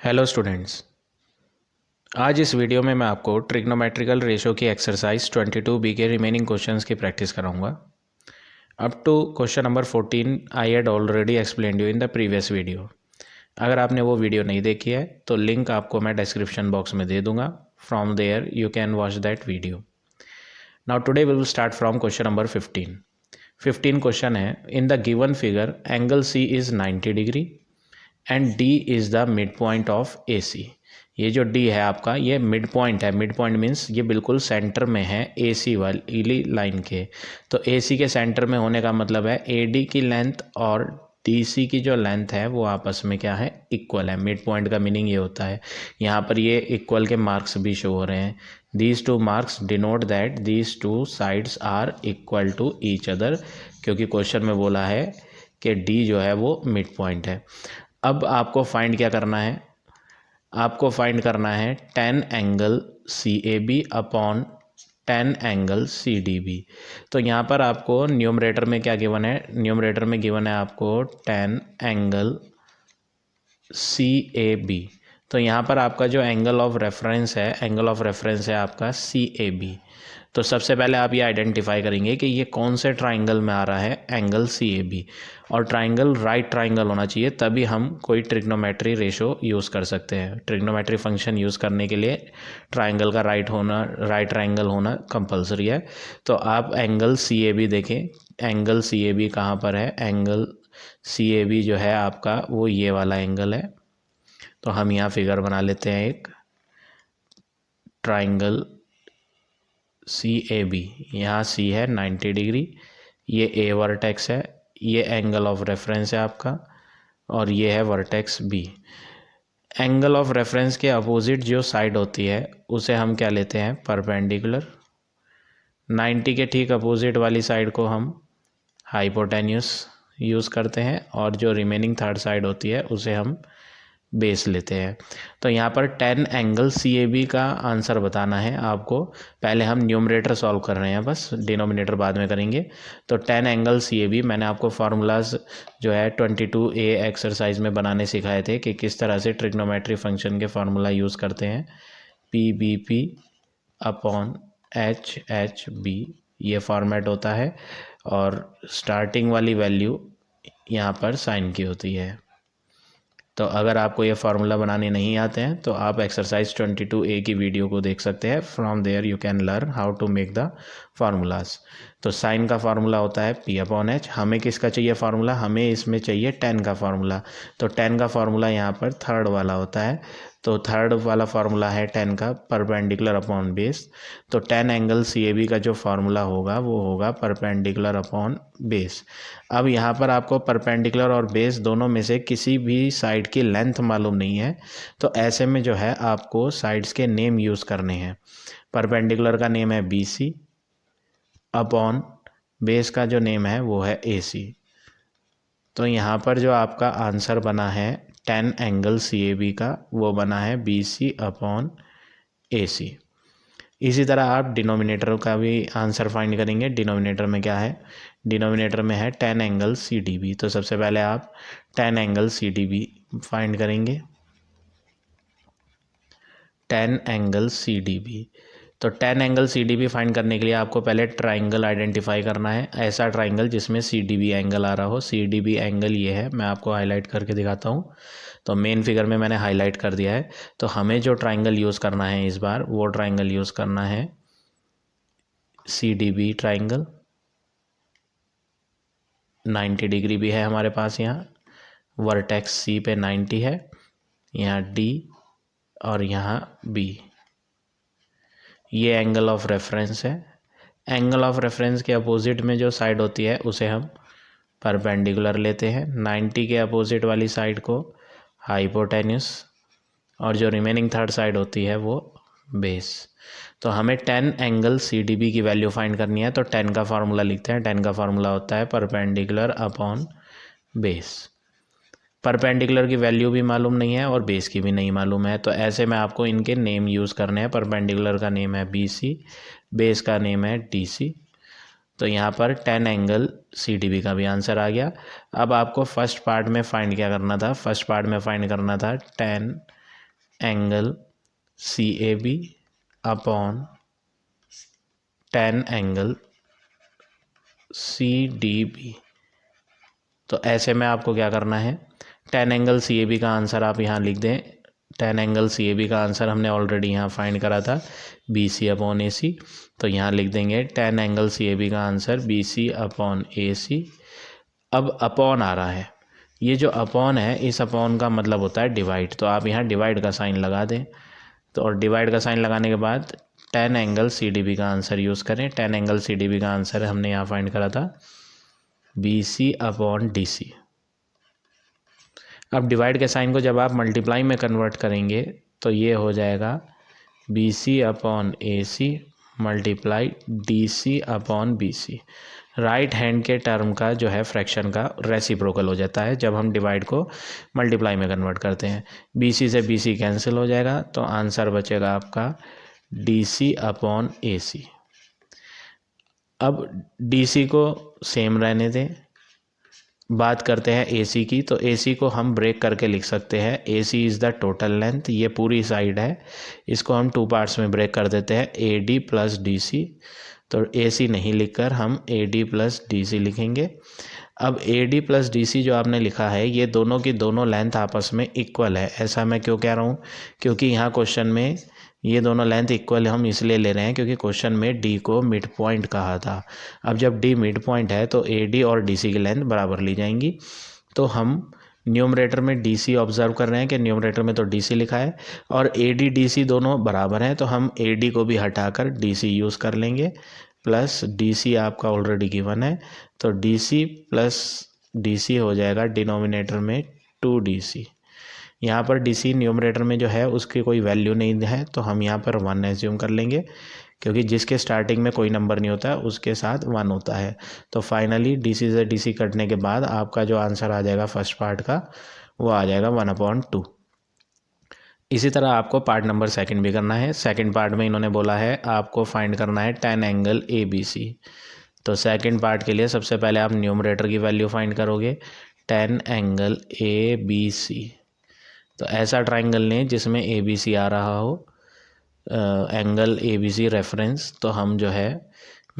Hello students. आज इस video में मैं आपको ट्रिग्नोमेट्रिकल रेशो की एक्सरसाइज 22B के रिमेनिंग क्वेश्चंस की प्रैक्टिस कराऊंगा। Up to question number 14 I had already explained you in the previous video. अगर आपने वो वीडियो नहीं देखी है तो लिंक आपको मैं डिस्क्रिप्शन बॉक्स में दे दूंगा। From there you can watch that video. Now today we will start from question number 15 question है, in the given figure angle C is 90 degree and D is the mid point of A C. ये जो D है आपका, ये mid point है। Mid point means ये बिल्कुल centre में है ए सी वाली लाइन के। तो ए सी के सेंटर में होने का मतलब है ए डी की लेंथ और डी सी की जो लेंथ है वो आपस में क्या है, इक्वल है। मिड पॉइंट का मीनिंग ये होता है। यहाँ पर ये इक्वल के मार्क्स भी शो हो रहे हैं। These two marks denote that these two sides are equal to each other, क्योंकि क्वेश्चन में बोला है कि डी जो है वो मिड पॉइंट है। अब आपको फाइंड क्या करना है, आपको फाइंड करना है tan angle C A B upon tan angle C D B. तो यहाँ पर आपको न्यूमरेटर में क्या गिवन है, न्यूमरेटर में गिवन है आपको tan angle C A B. तो यहाँ पर आपका जो एंगल ऑफ रेफरेंस है, एंगल ऑफ रेफरेंस है आपका सी ए बी। तो सबसे पहले आप ये आइडेंटिफाई करेंगे कि ये कौन से ट्राइंगल में आ रहा है, एंगल सी ए बी। और ट्राइंगल राइट ट्राइंगल होना चाहिए, तभी हम कोई ट्रिग्नोमेट्री रेशो यूज़ कर सकते हैं। ट्रिग्नोमेट्री फंक्शन यूज़ करने के लिए ट्राइंगल का राइट ट्राइंगल होना कंपलसरी है। तो आप एंगल सी ए बी देखें, एंगल सी ए बी कहाँ पर है, एंगल सी ए बी जो है आपका वो ये वाला एंगल है। तो हम यहाँ फिगर बना लेते हैं एक ट्राइंगल सी ए बी। यहाँ सी है 90 डिग्री, ये ए वर्टेक्स है, ये एंगल ऑफ रेफरेंस है आपका, और ये है vertex B. Angle of reference के अपोजिट जो साइड होती है उसे हम क्या लेते हैं, परपेंडिकुलर। 90 के ठीक अपोजिट वाली साइड को हम हाइपोटेन्यूस यूज़ करते हैं, और जो रिमेनिंग थर्ड साइड होती है उसे हम बेस लेते हैं। तो यहाँ पर tan angle C A B का आंसर बताना है आपको। पहले हम न्यूमरेटर सॉल्व कर रहे हैं, बस डिनोमिनेटर बाद में करेंगे। तो tan angle C A B मैंने आपको फार्मूलाज जो है 22A एक्सरसाइज में बनाने सिखाए थे कि किस तरह से ट्रिग्नोमेट्री फंक्शन के फार्मूला यूज़ करते हैं। P B P upon H H B, ये फॉर्मेट होता है, और स्टार्टिंग वाली वैल्यू यहाँ पर साइन की होती है। तो अगर आपको ये फार्मूला बनाने नहीं आते हैं तो आप एक्सरसाइज 22A की वीडियो को देख सकते हैं। From there you can learn how to make the formulas. तो साइन का फार्मूला होता है P अपॉन एच। हमें किसका चाहिए फार्मूला, हमें इसमें चाहिए tan का फार्मूला। तो tan का फार्मूला यहाँ पर थर्ड वाला होता है। तो थर्ड वाला फार्मूला है tan का, परपेंडिकुलर अपॉन बेस। तो tan angle C A B का जो फार्मूला होगा वो होगा परपेंडिकुलर अपॉन बेस। अब यहाँ पर आपको परपेंडिकुलर और बेस दोनों में से किसी भी साइड की लेंथ मालूम नहीं है, तो ऐसे में जो है आपको साइड्स के नेम यूज़ करने हैं। परपेंडिकुलर का नेम है बी सी अपॉन बेस का जो नेम है वो है ए सी। तो यहाँ पर जो आपका आंसर बना है tan angle C A B का, वो बना है बी सी अपॉन ए सी। इसी तरह आप डिनोमिनेटर का भी आंसर फाइंड करेंगे। डिनोमिनेटर में क्या है, डिनोमिनेटर में है tan angle C D B. तो सबसे पहले आप tan angle C D B find करेंगे, tan angle C D B. तो tan angle C D B find करने के लिए आपको पहले ट्राइंगल आइडेंटिफाई करना है, ऐसा ट्राइंगल जिसमें सी डी बी एंगल आ रहा हो। सी डी बी एंगल ये है, मैं आपको हाईलाइट करके दिखाता हूँ। तो मेन फिगर में मैंने हाईलाइट कर दिया है। तो हमें जो ट्राइंगल यूज़ करना है इस बार, वो ट्राइंगल यूज़ करना है C D B triangle. 90 degree भी है हमारे पास, यहाँ वर्टेक्स सी पे 90 है, यहाँ डी और यहाँ बी। ये एंगल ऑफ रेफरेंस है। एंगल ऑफ रेफरेंस के अपोजिट में जो साइड होती है उसे हम परपेंडिकुलर लेते हैं। 90 के अपोजिट वाली साइड को हाइपोटेन्यूस, और जो रिमेनिंग थर्ड साइड होती है वो बेस। तो हमें tan angle C D B की वैल्यू फाइंड करनी है। तो tan का फार्मूला लिखते हैं। tan का फार्मूला होता है परपेंडिकुलर अपॉन बेस। परपेंडिकुलर की वैल्यू भी मालूम नहीं है और बेस की भी नहीं मालूम है, तो ऐसे में आपको इनके नेम यूज़ करने हैं। परपेंडिकुलर का नेम है बी सी, बेस का नेम है डी सी। तो यहाँ पर tan angle C D B का भी आंसर आ गया। अब आपको फर्स्ट पार्ट में फाइंड क्या करना था, फर्स्ट पार्ट में फाइंड करना था tan angle CAB upon tan angle CDB। तो ऐसे में आपको क्या करना है, tan एंगल CAB का आंसर आप यहाँ लिख दें। tan एंगल CAB का आंसर हमने ऑलरेडी यहाँ फाइंड करा था BC अपॉन AC। तो यहाँ लिख देंगे tan एंगल CAB का आंसर BC अपॉन AC। अब अपॉन आ रहा है, ये जो अपॉन है, इस अपॉन का मतलब होता है डिवाइड। तो आप यहाँ डिवाइड का साइन लगा दें। तो और डिवाइड का साइन लगाने के बाद tan एंगल CDB का आंसर यूज़ करें। tan एंगल CDB का आंसर हमने यहाँ फाइंड करा था BC अपॉन DC। अब डिवाइड के साइन को जब आप मल्टीप्लाई में कन्वर्ट करेंगे तो ये हो जाएगा BC upon AC multiply DC upon BC। Right hand के टर्म का जो है फ्रैक्शन का रेसिप्रोकल हो जाता है जब हम डिवाइड को मल्टीप्लाई में कन्वर्ट करते हैं। BC से BC कैंसिल हो जाएगा, तो आंसर बचेगा आपका DC अपॉन AC। अब DC को सेम रहने दें, बात करते हैं AC की। तो AC को हम ब्रेक करके लिख सकते हैं AC is the total length. ये पूरी साइड है, इसको हम टू पार्ट्स में ब्रेक कर देते हैं AD प्लस DC। तो AC नहीं लिखकर हम AD प्लस DC लिखेंगे। अब AD प्लस DC जो आपने लिखा है, ये दोनों की दोनों लेंथ आपस में इक्वल है। ऐसा मैं क्यों कह रहा हूँ, क्योंकि यहाँ क्वेश्चन में ये दोनों लेंथ इक्वल हम इसलिए ले रहे हैं क्योंकि क्वेश्चन में D को मिड पॉइंट कहा था। अब जब D मिड पॉइंट है तो AD और DC की लेंथ बराबर ली जाएंगी। तो हम न्यूमरेटर में DC ऑब्जर्व कर रहे हैं कि न्यूमरेटर में तो DC लिखा है और AD DC दोनों बराबर हैं, तो हम AD को भी हटाकर DC यूज़ कर लेंगे। प्लस DC आपका ऑलरेडी गिवन है, तो DC प्लस DC हो जाएगा डिनोमिनेटर में 2DC। यहाँ पर DC न्यूमरेटर में जो है उसकी कोई वैल्यू नहीं है, तो हम यहाँ पर 1 एज्यूम कर लेंगे, क्योंकि जिसके स्टार्टिंग में कोई नंबर नहीं होता है उसके साथ 1 होता है। तो फाइनली DC से DC कटने के बाद आपका जो आंसर आ जाएगा फर्स्ट पार्ट का, वो आ जाएगा 1/2। इसी तरह आपको पार्ट नंबर सेकंड भी करना है। सेकंड पार्ट में इन्होंने बोला है आपको फाइंड करना है tan एंगल ABC। तो सेकंड पार्ट के लिए सबसे पहले आप न्यूमरेटर की वैल्यू फाइंड करोगे, tan एंगल ABC। तो ऐसा ट्राइंगल लें जिसमें ABC आ रहा हो, एंगल ABC रेफरेंस। तो हम जो है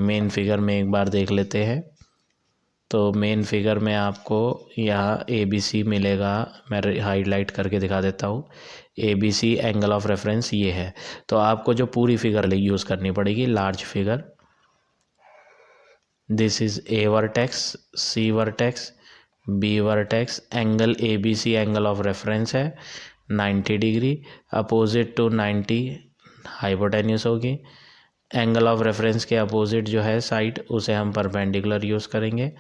मेन फिगर में एक बार देख लेते हैं। तो मेन फिगर में आपको यहाँ ABC मिलेगा, मैं हाईलाइट करके दिखा देता हूँ। ABC एंगल ऑफ रेफरेंस ये है। तो आपको जो पूरी फिगर यूज़ करनी पड़ेगी, large figure. This is A vertex, C vertex, B vertex. Angle ABC angle of reference है 90 डिग्री, अपोजिट टू 90 हाइपोटेन्यूस होगी। एंगल ऑफ रेफरेंस के अपोजिट जो है साइड, उसे हम परपेंडिकुलर यूज़ करेंगे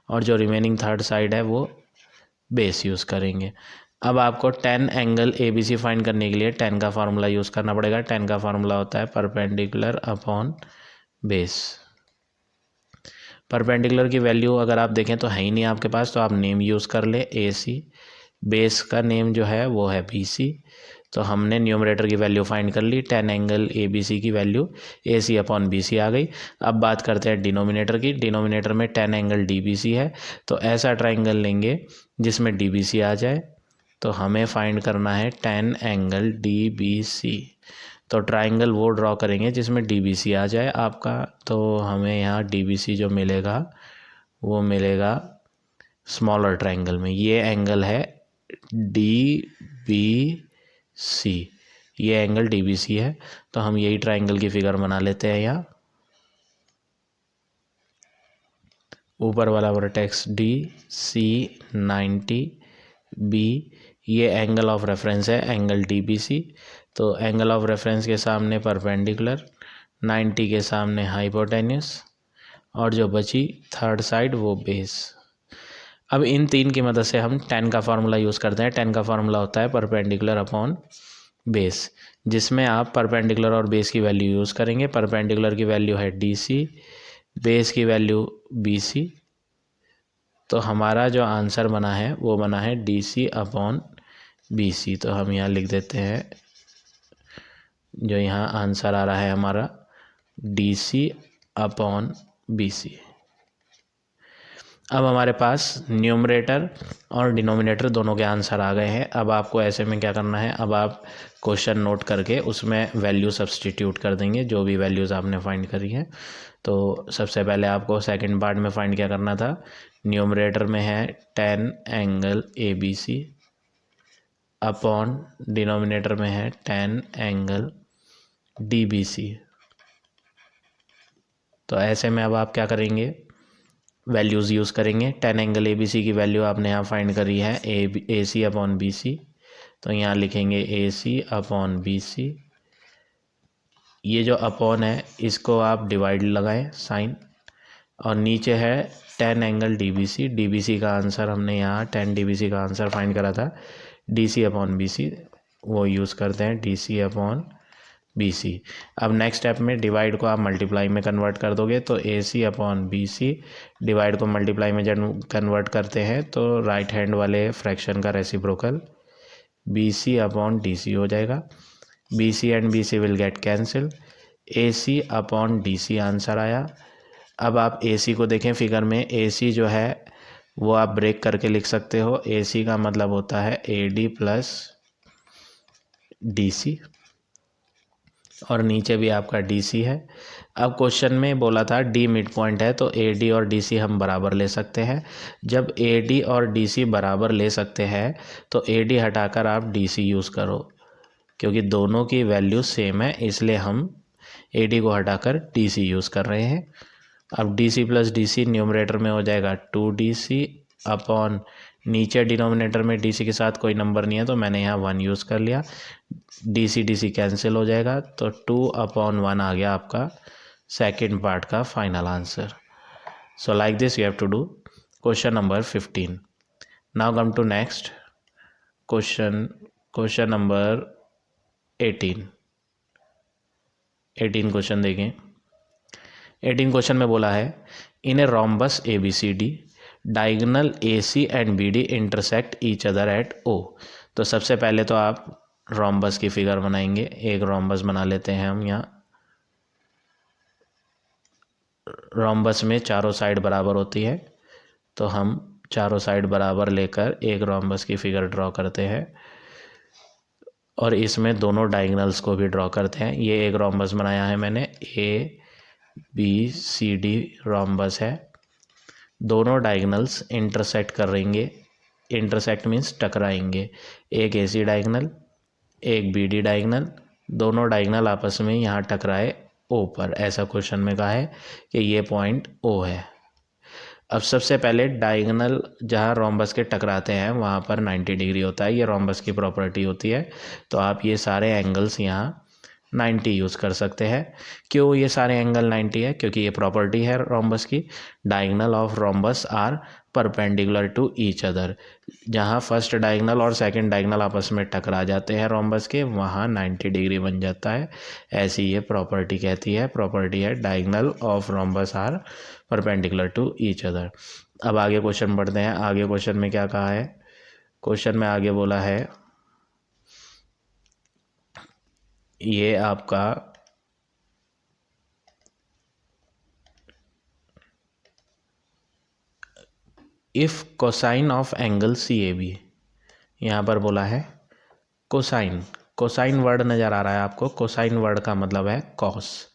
और जो रिमेनिंग थर्ड साइड है वो बेस यूज़ करेंगे। अब आपको tan एंगल ABC फाइंड करने के लिए tan का फार्मूला यूज़ करना पड़ेगा। tan का फार्मूला होता है परपेंडिकुलर अपॉन बेस। परपेंडिकुलर की वैल्यू अगर आप देखें तो है ही नहीं आपके पास, तो आप नेम यूज़ कर ले AC। बेस का नेम जो है वो है BC। तो हमने न्यूमरेटर की वैल्यू फाइंड कर ली, tan एंगल ABC की वैल्यू AC अपॉन BC आ गई। अब बात करते हैं डिनोमिनेटर की। डिनोमिनेटर में tan एंगल DBC है, तो ऐसा ट्राइंगल लेंगे जिसमें DBC आ जाए। तो हमें फाइंड करना है tan एंगल DBC। तो ट्राइंगल वो ड्रॉ करेंगे जिसमें DBC आ जाए आपका। तो हमें यहाँ DBC जो मिलेगा वो मिलेगा स्मॉलर ट्राइंगल में। ये एंगल है DBC, ये एंगल DBC है। तो हम यही ट्राइंगल की फिगर बना लेते हैं। यहाँ ऊपर वाला वर्टेक्स D, C 90, B, ये एंगल ऑफ रेफरेंस है एंगल DBC। तो एंगल ऑफ रेफरेंस के सामने परपेंडिकुलर, 90 के सामने हाइपोटेन्यूस, और जो बची थर्ड साइड वो बेस। अब इन तीन की मदद से हम tan का फार्मूला यूज़ करते हैं। tan का फार्मूला होता है परपेंडिकुलर अपॉन बेस, जिसमें आप परपेंडिकुलर और बेस की वैल्यू यूज़ करेंगे। परपेंडिकुलर की वैल्यू है DC, बेस की वैल्यू BC। तो हमारा जो आंसर बना है वो बना है DC अपॉन BC। तो हम यहाँ लिख देते हैं, जो यहाँ आंसर आ रहा है हमारा DC अपॉन BC। अब हमारे पास न्यूमरेटर और डिनोमिनेटर दोनों के आंसर आ गए हैं। अब आपको ऐसे में क्या करना है, अब आप क्वेश्चन नोट करके उसमें वैल्यू सब्सटीट्यूट कर देंगे, जो भी वैल्यूज़ आपने फाइंड करी है। तो सबसे पहले आपको सेकंड पार्ट में फाइंड क्या करना था, न्यूमरेटर में है 10 एंगल ABC अपॉन डिनोमिनेटर में है 10 एंगल DBC। तो ऐसे में अब आप क्या करेंगे, वैल्यूज़ यूज़ करेंगे। 10 एंगल ABC की वैल्यू आपने यहाँ फाइंड करी है AC अपॉन BC, तो यहाँ लिखेंगे AC अपॉन BC। ये जो अपॉन है इसको आप डिवाइड लगाएं साइन, और नीचे है 10 एंगल DBC का आंसर हमने यहाँ 10 DBC का आंसर फाइंड करा था DC अपॉन BC, वो यूज़ करते हैं DC अपॉन BC। अब नेक्स्ट स्टेप में डिवाइड को आप मल्टीप्लाई में कन्वर्ट कर दोगे, तो AC अपॉन BC डिवाइड को मल्टीप्लाई में जब कन्वर्ट करते हैं तो राइट हैंड वाले फ्रैक्शन का रेसिप्रोकल BC अपॉन DC हो जाएगा। BC and BC will get cancel, AC upon DC answer आया। अब आप AC को देखें फिगर में, AC जो है वो आप ब्रेक करके लिख सकते हो। AC का मतलब होता है AD प्लस DC, और नीचे भी आपका DC है। अब क्वेश्चन में बोला था D मिड पॉइंट है, तो AD और DC हम बराबर ले सकते हैं। जब AD और DC बराबर ले सकते हैं तो AD हटाकर आप DC यूज़ करो, क्योंकि दोनों की वैल्यू सेम है, इसलिए हम AD को हटाकर DC यूज़ कर रहे हैं। अब DC प्लस DC न्यूमरेटर में हो जाएगा 2DC अपॉन, नीचे डिनोमिनेटर में DC के साथ कोई नंबर नहीं है तो मैंने यहाँ 1 यूज़ कर लिया, DC कैंसिल हो जाएगा, तो 2/1 आ गया आपका सेकेंड पार्ट का final answer. So like this you have to do question number 15। Now come to next question number 18 question देखें। 18 क्वेश्चन में बोला है, in a rhombus ABCD diagonal AC and BD intersect each other at O। तो सबसे पहले तो आप rhombus की फिगर बनाएंगे। एक रोम्बस बना लेते हैं हम यहाँ। रोम्बस में चारों साइड बराबर होती है, तो हम चारों साइड बराबर लेकर एक रोम्बस की फिगर ड्रॉ करते हैं, और इसमें दोनों डायगोनल्स को भी ड्रॉ करते हैं। ये एक रोम्बस बनाया है मैंने, ABCD रोम्बस है। दोनों डायगोनल्स इंटरसेक्ट करेंगे, इंटरसेक्ट मीन्स टकराएंगे। एक AC डायगोनल, एक BD डायगोनल, दोनों डायगोनल आपस में यहाँ टकराए O पर। ऐसा क्वेश्चन में कहा है कि ये पॉइंट O है। अब सबसे पहले डायगोनल जहाँ रोम्बस के टकराते हैं वहाँ पर 90 डिग्री होता है, ये रोम्बस की प्रॉपर्टी होती है। तो आप ये सारे एंगल्स यहाँ 90 यूज़ कर सकते हैं। क्यों ये सारे एंगल 90 है, क्योंकि ये प्रॉपर्टी है रोम्बस की, diagonal of rhombus are perpendicular to each other. जहाँ फर्स्ट डायगोनल और सेकंड डायगोनल आपस में टकरा जाते हैं रोम्बस के, वहाँ 90 डिग्री बन जाता है। ऐसी ये प्रॉपर्टी कहती है, प्रॉपर्टी है diagonal of rhombus are perpendicular to each other. अब आगे क्वेश्चन पढ़ते हैं। आगे क्वेश्चन में क्या कहा है, क्वेश्चन में आगे बोला है, ये आपका if cosine of angle CAB, यहाँ पर बोला है कोसाइन, कोसाइन वर्ड नज़र आ रहा है आपको, कोसाइन वर्ड का मतलब है कॉस,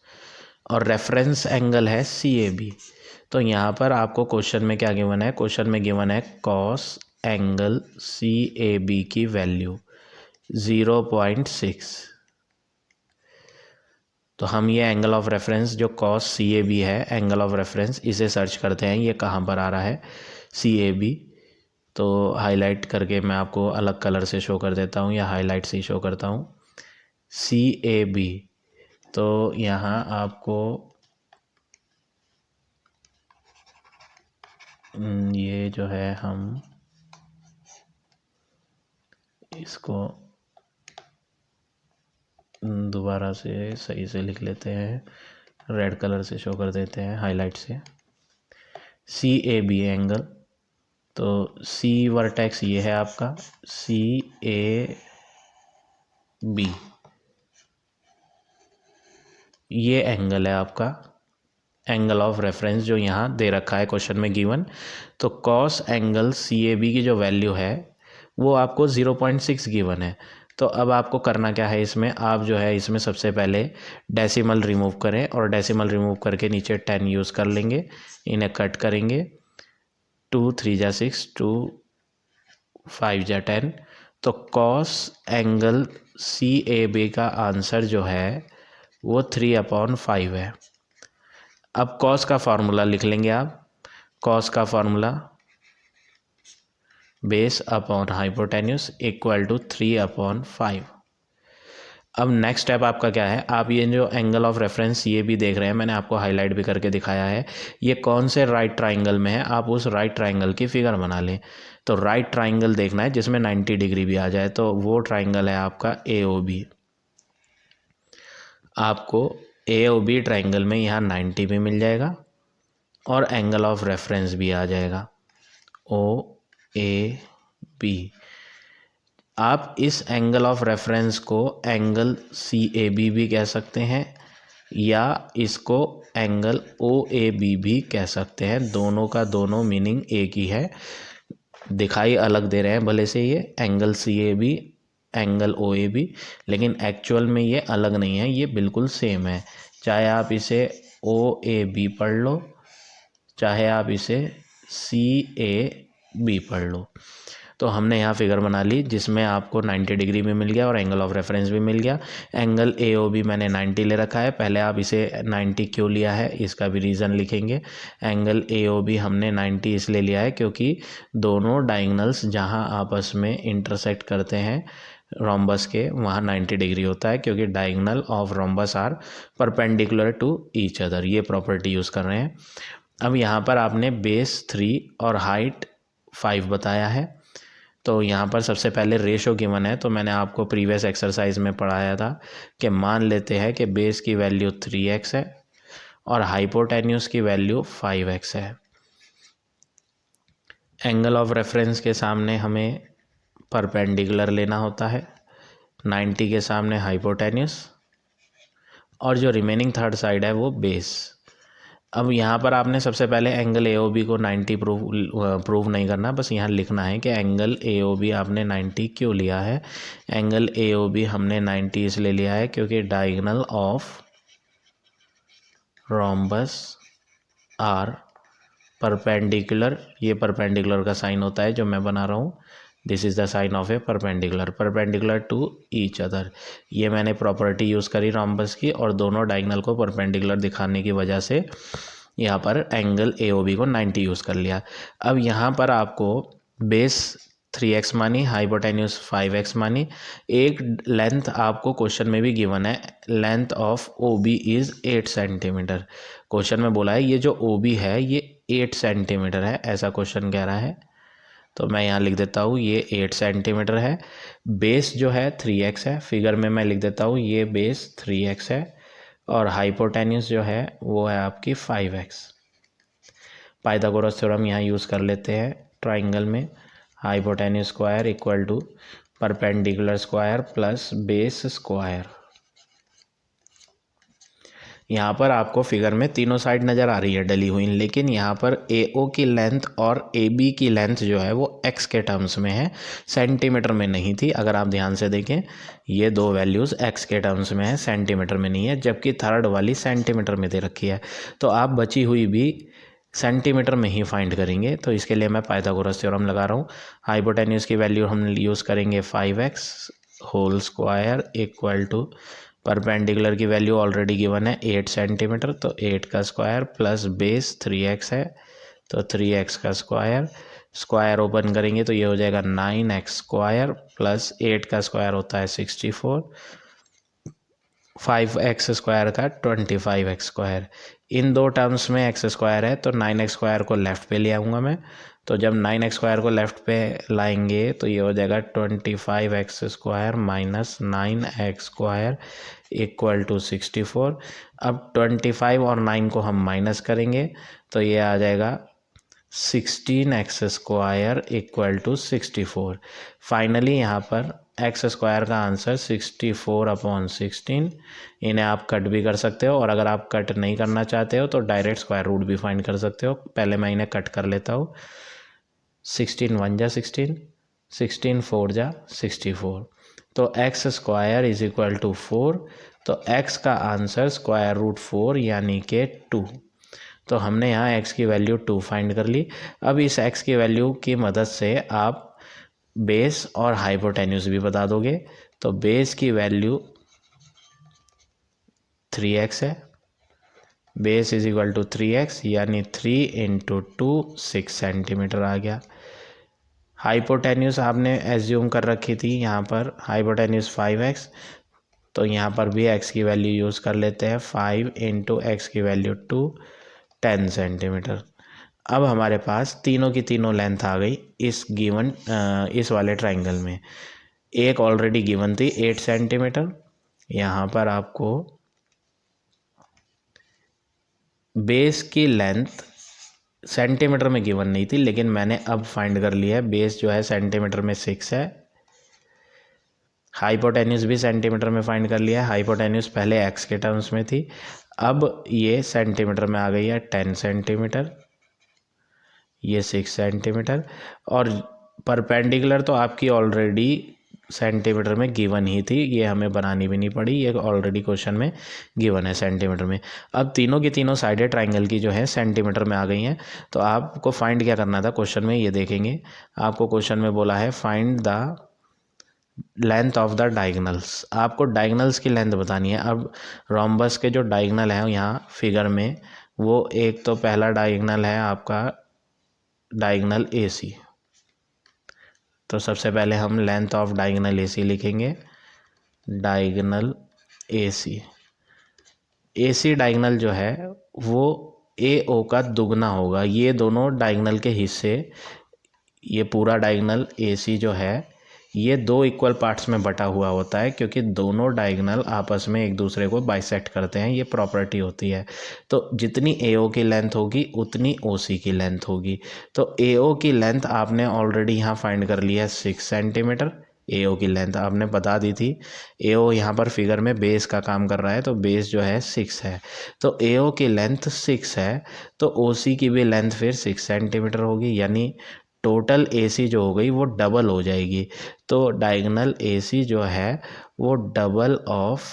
और रेफरेंस एंगल है CAB। तो यहाँ पर आपको क्वेश्चन में क्या गिवन है, क्वेश्चन में गिवन है कॉस एंगल CAB की वैल्यू 0.6। तो हम ये एंगल ऑफ रेफरेंस जो कॉस CAB है, एंगल ऑफ रेफरेंस, इसे सर्च करते हैं। ये कहाँ पर आ रहा है, CAB। तो हाईलाइट करके मैं आपको अलग कलर से शो कर देता हूँ, या हाईलाइट से ही शो करता हूँ। CAB, तो यहाँ आपको ये जो है, हम इसको दोबारा से सही से लिख लेते हैं, रेड कलर से शो कर देते हैं हाईलाइट से। CAB एंगल, तो C वर्टेक्स ये है आपका CAB, ये एंगल है आपका एंगल ऑफ रेफरेंस जो यहाँ दे रखा है क्वेश्चन में गिवन। तो कॉस एंगल CAB की जो वैल्यू है वो आपको 0.6 गिवन है। तो अब आपको करना क्या है, इसमें आप जो है इसमें सबसे पहले डेसिमल रिमूव करें और डेसिमल रिमूव करके नीचे 10 यूज़ कर लेंगे, इन्हें कट करेंगे। 2 3 जा 6, 2 5 जा 10। तो कॉस एंगल CAB का आंसर जो है वो 3/5 है। अब कॉस का फार्मूला लिख लेंगे आप। कॉस का formula base upon hypotenuse equal to 3/5। अब नेक्स्ट स्टेप आपका क्या है, आप ये जो एंगल ऑफ रेफरेंस ये भी देख रहे हैं, मैंने आपको हाईलाइट भी करके दिखाया है, ये कौन से राइट ट्राइंगल में है, आप उस राइट ट्राइंगल की फिगर बना लें। तो राइट ट्राइंगल देखना है जिसमें 90 डिग्री भी आ जाए, तो वो ट्राइंगल है आपका AOB। आपको AOB ट्राइंगल में यहाँ 90 भी मिल जाएगा और एंगल ऑफ रेफरेंस भी आ जाएगा OAB। आप इस एंगल ऑफ रेफरेंस को एंगल CAB भी कह सकते हैं या इसको एंगल OAB भी कह सकते हैं। दोनों का दोनों मीनिंग एक ही है, दिखाई अलग दे रहे हैं भले से ये एंगल CAB एंगल OAB, लेकिन एक्चुअल में ये अलग नहीं है, ये बिल्कुल सेम है। चाहे आप इसे OAB पढ़ लो, चाहे आप इसे CAB पढ़ लो। तो हमने यहाँ फिगर बना ली जिसमें आपको 90 डिग्री भी मिल गया और एंगल ऑफ रेफरेंस भी मिल गया। एंगल AOB मैंने 90 ले रखा है। पहले आप इसे 90 क्यों लिया है इसका भी रीज़न लिखेंगे। एंगल AOB हमने 90 इसलिए लिया है क्योंकि दोनों डायगोनल्स जहाँ आपस में इंटरसेक्ट करते हैं रोम्बस के वहाँ 90 डिग्री होता है, क्योंकि diagonal of rhombus are perpendicular to each other. ये प्रॉपर्टी यूज़ कर रहे हैं। अब यहाँ पर आपने बेस 3 और हाइट 5 बताया है। तो यहाँ पर सबसे पहले रेशो गिवन है, तो मैंने आपको प्रीवियस एक्सरसाइज में पढ़ाया था कि मान लेते हैं कि बेस की वैल्यू 3x है और हाइपोटेन्यूस की वैल्यू 5x है। एंगल ऑफ रेफरेंस के सामने हमें परपेंडिकुलर लेना होता है, 90 के सामने हाइपोटेन्यूस और जो रिमेनिंग थर्ड साइड है वो बेस। अब यहाँ पर आपने सबसे पहले एंगल AOB को 90 प्रूव नहीं करना, बस यहाँ लिखना है कि एंगल AOB आपने 90 क्यों लिया है। एंगल AOB हमने 90 इसलिए लिया है क्योंकि diagonal of rhombus are perpendicular, ये परपेंडिकुलर का साइन होता है जो मैं बना रहा हूँ, this is the sign of a perpendicular to each other. ये मैंने प्रॉपर्टी यूज़ करी रोम्बस की और दोनों डायगोनल को परपेंडिकुलर दिखाने की वजह से यहाँ पर एंगल AOB को 90 यूज़ कर लिया। अब यहाँ पर आपको बेस 3x मानी, हाइपोटेन्यूस 5x मानी। एक लेंथ आपको क्वेश्चन में भी गिवन है, length of OB is 8 centimetre. Question में बोला है ये जो OB है ये 8 सेंटीमीटर है, ऐसा क्वेश्चन कह रहा है। तो मैं यहाँ लिख देता हूँ ये 8 सेंटीमीटर है। बेस जो है 3x है, फिगर में मैं लिख देता हूँ ये बेस 3x है और हाइपोटेन्यूस जो है वो है आपकी 5x। पाइथागोरस थ्योरम यहाँ यूज़ कर लेते हैं ट्राइंगल में। Hypotenuse square equal to perpendicular square plus base square. यहाँ पर आपको फिगर में तीनों साइड नज़र आ रही है डली हुई, लेकिन यहाँ पर AO की लेंथ और AB की लेंथ जो है वो x के टर्म्स में है, सेंटीमीटर में नहीं थी। अगर आप ध्यान से देखें ये दो वैल्यूज़ x के टर्म्स में है, सेंटीमीटर में नहीं है, जबकि थर्ड वाली सेंटीमीटर में दे रखी है। तो आप बची हुई भी सेंटीमीटर में ही फाइंड करेंगे। तो इसके लिए मैं पाइथागोरस थ्योरम लगा रहा हूँ। हाइपोटेन्यूस की वैल्यू हम यूज़ करेंगे 5x whole square equal to perpendicular की वैल्यू ऑलरेडी गिवन है 8 सेंटीमीटर, तो 8 का स्क्वायर प्लस बेस 3x है तो 3x का स्क्वायर, स्क्वायर ओपन करेंगे तो ये हो जाएगा 9x स्क्वायर प्लस 8 का स्क्वायर होता है 64, 5x स्क्वायर का 25x स्क्वायर। इन दो टर्म्स में x स्क्वायर है तो 9x स्क्वायर को लेफ़्ट पे ले आऊँगा मैं। तो जब 9x स्क्वायर को लेफ़्ट पे लाएंगे तो ये हो जाएगा 25x square minus 9x square equal to 64। अब 25 और 9 को हम माइनस करेंगे तो ये आ जाएगा 16x² इक्वल टू 64। फाइनली यहाँ पर एक्स स्क्वायर का आंसर 64/16। इन्हें आप कट भी कर सकते हो, और अगर आप कट नहीं करना चाहते हो तो डायरेक्ट स्क्वायर रूट भी फाइंड कर सकते हो। पहले मैं इन्हें कट कर लेता हूँ। 16 1 जा 16, 16 4 जा 64, तो x² इज इक्वल टू 4। तो x का आंसर स्क्वायर रूट 4 यानी कि 2। तो हमने यहाँ x की वैल्यू 2 फाइंड कर ली। अब इस x की वैल्यू की मदद से आप बेस और हाइपोटेन्यूज भी बता दोगे। तो बेस की वैल्यू 3x है, base is equal to 3x यानी 3 × 2 6 सेंटीमीटर आ गया। हाइपोटेन्यूज आपने एज्यूम कर रखी थी, यहाँ पर हाइपोटेन्यूज 5x, तो यहाँ पर भी x की वैल्यू यूज़ कर लेते हैं। 5 × x की वैल्यू 2 10 सेंटीमीटर। अब हमारे पास तीनों की तीनों लेंथ आ गई इस वाले ट्राइंगल में। एक ऑलरेडी गिवन थी 8 सेंटीमीटर। यहाँ पर आपको बेस की लेंथ सेंटीमीटर में गिवन नहीं थी, लेकिन मैंने अब फाइंड कर लिया है। बेस जो है सेंटीमीटर में 6 है। हाइपोटेन्यूज भी सेंटीमीटर में फाइंड कर लिया है। हाइपोटेन्यूज पहले x के टर्म्स में थी, अब ये सेंटीमीटर में आ गई है 10 सेंटीमीटर, ये 6 सेंटीमीटर। और परपेंडिकुलर तो आपकी ऑलरेडी सेंटीमीटर में गिवन ही थी, ये हमें बनानी भी नहीं पड़ी, ये ऑलरेडी क्वेश्चन में गिवन है सेंटीमीटर में। अब तीनों की तीनों साइडें ट्राइंगल की जो है सेंटीमीटर में आ गई हैं। तो आपको फाइंड क्या करना था क्वेश्चन में, ये देखेंगे। आपको क्वेश्चन में बोला है find the length of the diagonals. आपको डायगनल्स की लेंथ बतानी है। अब रोम्बस के जो डायगनल है यहाँ फिगर में, वो एक तो पहला डायगनल है आपका डायगनल AC। तो सबसे पहले हम लेंथ ऑफ डायगनल AC लिखेंगे। डायगनल AC डायगनल जो है वो AO का दुगना होगा। ये दोनों डायगनल के हिस्से, ये पूरा डायगनल AC जो है ये 2 इक्वल पार्ट्स में बटा हुआ होता है, क्योंकि दोनों डायगनल आपस में एक दूसरे को बाइसेक्ट करते हैं, ये प्रॉपर्टी होती है। तो जितनी AO की लेंथ होगी उतनी OC की लेंथ होगी। तो AO की लेंथ आपने ऑलरेडी यहाँ फाइंड कर लिया है 6 सेंटीमीटर। AO की लेंथ आपने बता दी थी। AO यहाँ पर फिगर में बेस का काम कर रहा है, तो बेस जो है 6 है। तो AO की लेंथ 6 है, तो OC की भी लेंथ फिर 6 सेंटीमीटर होगी, यानी टोटल AC जो हो गई वो डबल हो जाएगी। तो डायगनल AC जो है वो डबल ऑफ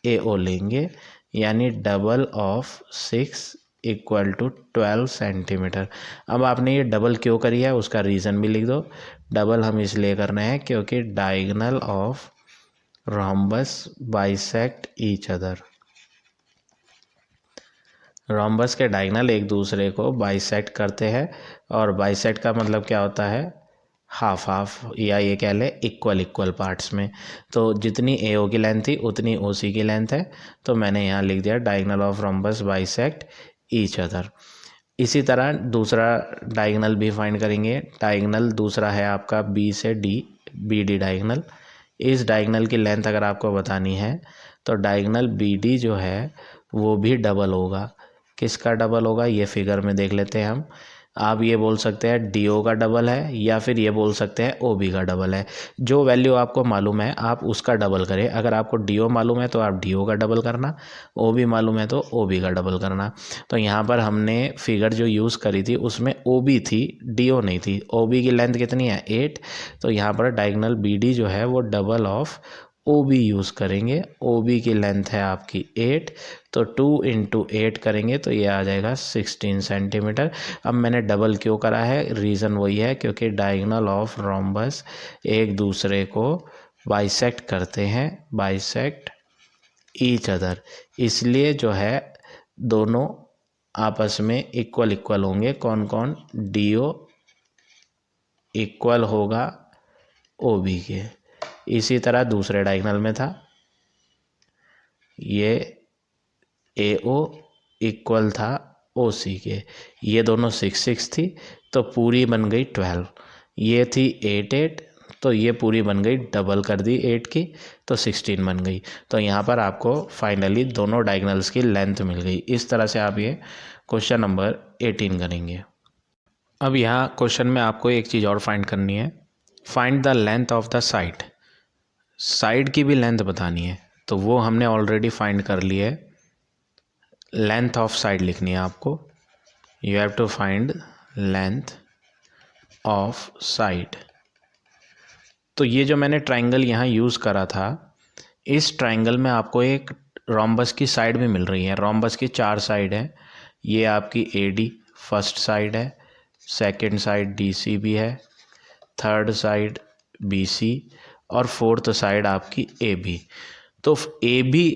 AO लेंगे, यानी double of 6 equal to 12 centimetre. अब आपने ये डबल क्यों करी है उसका रीज़न भी लिख दो। डबल हम इसलिए कर रहे हैं क्योंकि diagonal of rhombus bisect each other. Rhombus के डायगनल एक दूसरे को बाइसेक्ट करते हैं, और बाइसेक्ट का मतलब क्या होता है, हाफ हाफ, या ये कह ले इक्वल पार्ट्स में। तो जितनी AO की लेंथ थी उतनी OC की लेंथ है। तो मैंने यहाँ लिख दिया diagonal of rhombus bisect each other. इसी तरह दूसरा डायगनल भी फाइंड करेंगे। डायगनल दूसरा है आपका B से D, BD डायगनल। इस डायगनल की लेंथ अगर आपको बतानी है तो डायगनल BD जो है वो भी डबल होगा। किसका डबल होगा ये फिगर में देख लेते हैं हम। आप ये बोल सकते हैं DO का डबल है, या फिर ये बोल सकते हैं OB का डबल है। जो वैल्यू आपको मालूम है आप उसका डबल करें। अगर आपको DO मालूम है तो आप DO का डबल करना, OB मालूम है तो OB का डबल करना। तो यहाँ पर हमने फिगर जो यूज़ करी थी उसमें OB थी, DO नहीं थी। OB की लेंथ कितनी है 8, तो यहाँ पर डायगनल BD जो है वो डबल ऑफ OB यूज़ करेंगे। OB की लेंथ है आपकी 8, तो 2 × 8 करेंगे तो ये आ जाएगा 16 सेंटीमीटर। अब मैंने डबल क्यों करा है, रीज़न वही है क्योंकि डायगनल ऑफ रोम्बस एक दूसरे को बाइसेक्ट करते हैं, बाइसेक्ट ईच अदर, इसलिए जो है दोनों आपस में इक्वल होंगे। कौन कौन, DO इक्वल होगा OB के। इसी तरह दूसरे डायगनल में था, ये AO इक्वल था OC के। ये दोनों 6 6 थी तो पूरी बन गई 12। ये थी 8 8, तो ये पूरी बन गई, डबल कर दी 8 की तो 16 बन गई। तो यहाँ पर आपको फाइनली दोनों डायगनल्स की लेंथ मिल गई। इस तरह से आप ये क्वेश्चन नंबर 18 करेंगे। अब यहाँ क्वेश्चन में आपको एक चीज़ और फाइंड करनी है, find the length of the side. Side की भी लेंथ बतानी है, तो वो हमने ऑलरेडी फाइंड कर ली है। लेंथ ऑफ साइड लिखनी है आपको, you have to find length of side. तो ये जो मैंने ट्राइंगल यहाँ यूज़ करा था, इस ट्राइंगल में आपको एक रोम्बस की साइड भी मिल रही है। रोम्बस की 4 साइड है। ये आपकी AD फर्स्ट साइड है, सेकंड साइड DC भी है, थर्ड साइड BC और फोर्थ साइड आपकी AB। तो AB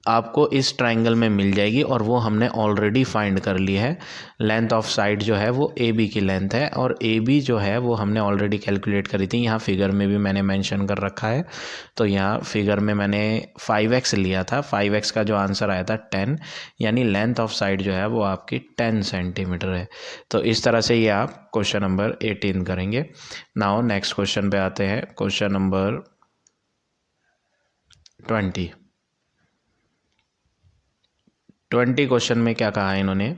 आपको इस ट्राइंगल में मिल जाएगी और वो हमने ऑलरेडी फाइंड कर ली है। लेंथ ऑफ साइड जो है वो AB की लेंथ है और AB जो है वो हमने ऑलरेडी कैलकुलेट करी थी। यहाँ फिगर में भी मैंने मेंशन कर रखा है। तो यहाँ फिगर में मैंने 5x लिया था, 5x का जो आंसर आया था 10, यानी लेंथ ऑफ साइड जो है वो आपकी 10 सेंटीमीटर है। तो इस तरह से ये आप क्वेश्चन नंबर 18 करेंगे। नाउ नेक्स्ट क्वेश्चन पे आते हैं, क्वेश्चन नंबर 20 क्वेश्चन में क्या कहा है इन्होंने,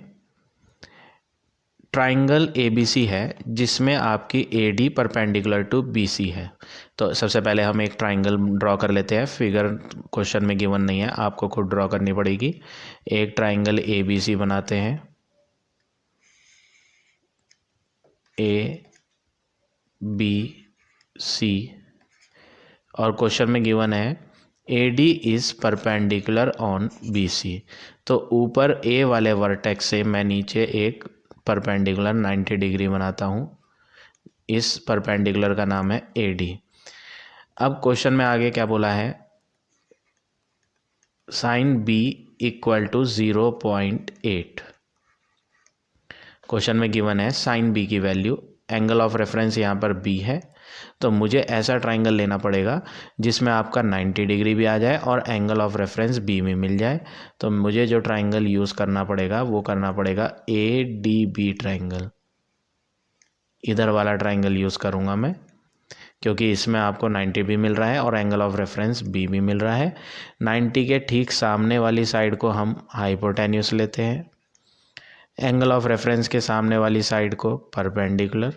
ट्राइंगल ABC है जिसमें आपकी AD परपेंडिकुलर टू BC है। तो सबसे पहले हम एक ट्राइंगल ड्रॉ कर लेते हैं। फिगर क्वेश्चन में गिवन नहीं है, आपको खुद ड्रॉ करनी पड़ेगी। एक ट्राइंगल ABC बनाते हैं, ABC, और क्वेश्चन में गिवन है AD is perpendicular on BC। तो ऊपर A वाले वर्टेक्स से मैं नीचे एक परपेंडिकुलर 90 डिग्री बनाता हूँ। इस परपेंडिकुलर का नाम है AD। अब क्वेश्चन में आगे क्या बोला है, sine B equal to 0.8। Question में गिवन है साइन B की वैल्यू, एंगल ऑफ रेफरेंस यहाँ पर B है। तो मुझे ऐसा ट्राइंगल लेना पड़ेगा जिसमें आपका 90 डिग्री भी आ जाए और एंगल ऑफ रेफरेंस B में मिल जाए। तो मुझे जो ट्राइंगल यूज़ करना पड़ेगा वो करना पड़ेगा ADB ट्राइंगल। इधर वाला ट्राइंगल यूज़ करूँगा मैं, क्योंकि इसमें आपको 90 भी मिल रहा है और एंगल ऑफ रेफरेंस B भी मिल रहा है। 90 के ठीक सामने वाली साइड को हम हाइपोटेन्यूस लेते हैं, एंगल ऑफ रेफरेंस के सामने वाली साइड को परपेंडिकुलर,